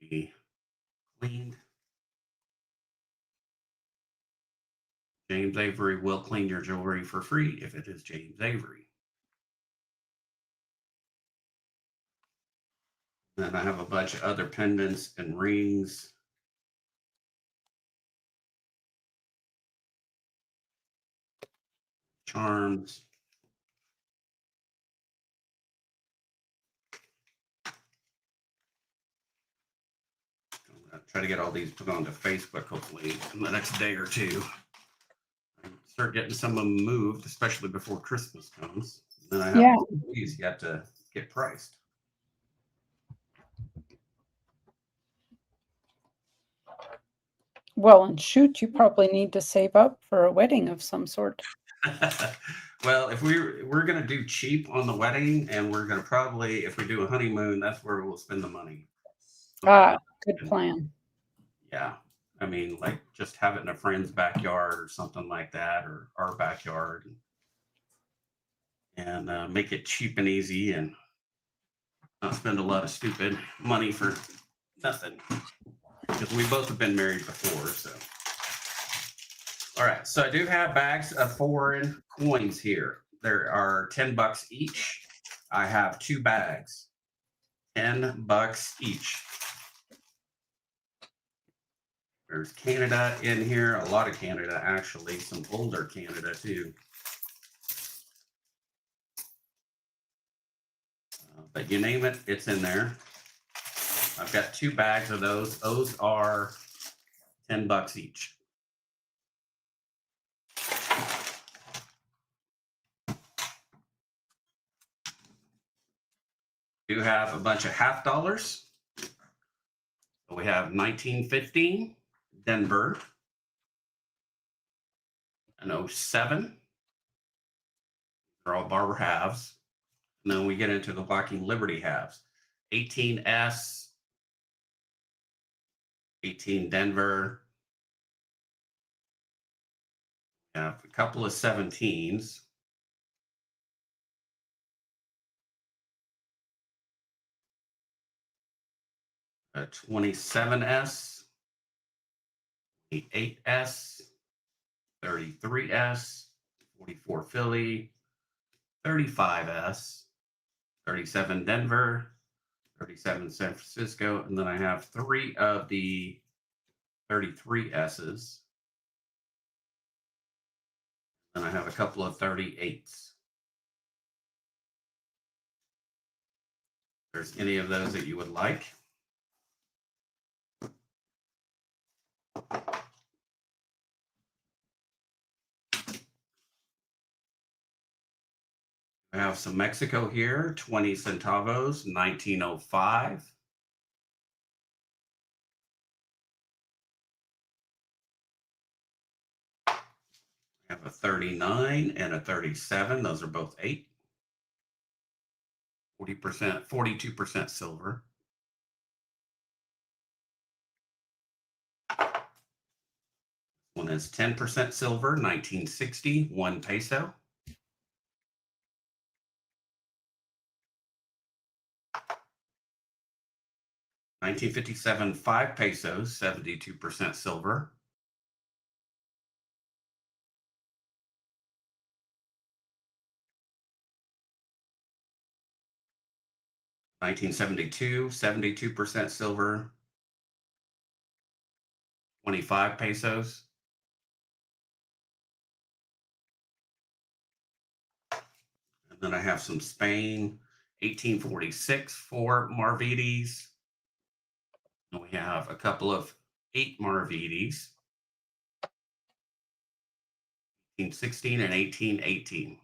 Be cleaned. James Avery will clean your jewelry for free if it is James Avery. Then I have a bunch of other pendants and rings. Charms. I'm gonna try to get all these put onto Facebook hopefully in the next day or two. Start getting some of them moved, especially before Christmas comes. Then I have these you have to get priced. Well, and shoot, you probably need to save up for a wedding of some sort. Well, if we're gonna do cheap on the wedding, and we're gonna probably, if we do a honeymoon, that's where we'll spend the money. Ah, good plan. Yeah, I mean, like just have it in a friend's backyard or something like that, or our backyard, and make it cheap and easy, and not spend a lot of stupid money for nothing. Because we both have been married before, so. All right, so I do have bags of foreign coins here. There are $10 each. I have 2 bags, $10 each. There's Canada in here, a lot of Canada actually, some older Canada too. But you name it, it's in there. I've got 2 bags of those. Those are $10 each. Do have a bunch of half dollars. So we have 1915 Denver, an 07. They're all barber halves. And then we get into the Walking Liberty halves. 18S, 18 Denver. We have a couple of 17s. A 27S, 8S, 33S, 44 Philly, 35S, 37 Denver, 37 San Francisco, and then I have 3 of the 33S's. And I have a couple of 38s. If there's any of those that you would like. I have some Mexico here, 20 centavos, 1905. I have a 39 and a 37. Those are both 8. 40%, 42% silver. One is 10% silver, 1960, 1 peso. $1957, 5 pesos, 72% silver. $1972, 72% silver. 25 pesos. And then I have some Spain, 1846, 4 Marvides. And we have a couple of 8 Marvides. 1816 and 1818.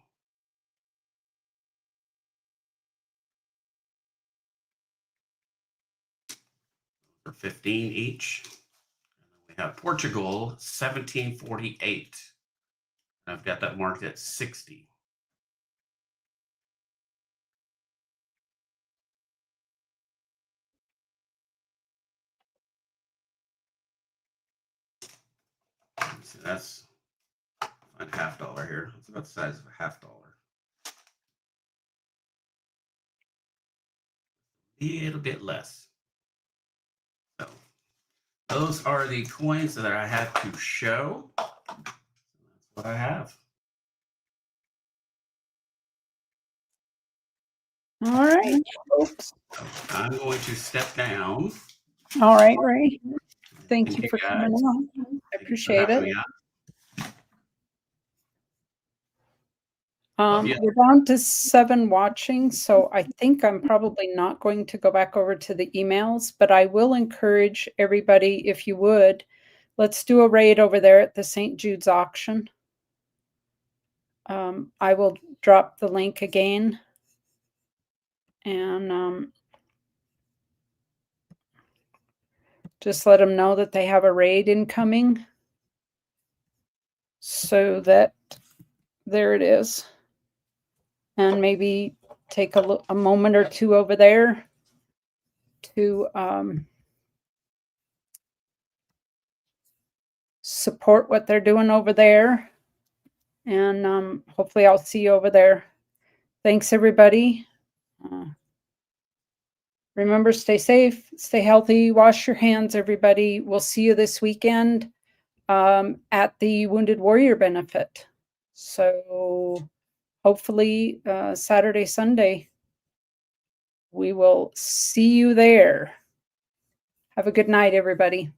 For 15 each. We have Portugal, 1748. I've got that marked at 60. So that's a $0.50 here. It's about the size of a $0.50. A little bit less. So those are the coins that I have to show. That's what I have. All right, folks. So I'm going to step down. All right, Ray. Thank you for guys. coming on. I Thank you for appreciate having it. me on. Yeah. We're down to 7 watching, so I think I'm probably not going to go back over to the emails, but I will encourage everybody, if you would, let's do a raid over there at the St. Jude's auction. I will drop the link again, and just let them know that they have a raid incoming, so that there it is. And maybe take a moment or two over there to support what they're doing over there. And hopefully I'll see you over there. Thanks, everybody. Remember, stay safe, stay healthy, wash your hands, everybody. We'll see you this weekend at the Wounded Warrior benefit. So hopefully Saturday, Sunday, we will see you there. Have a good night, everybody.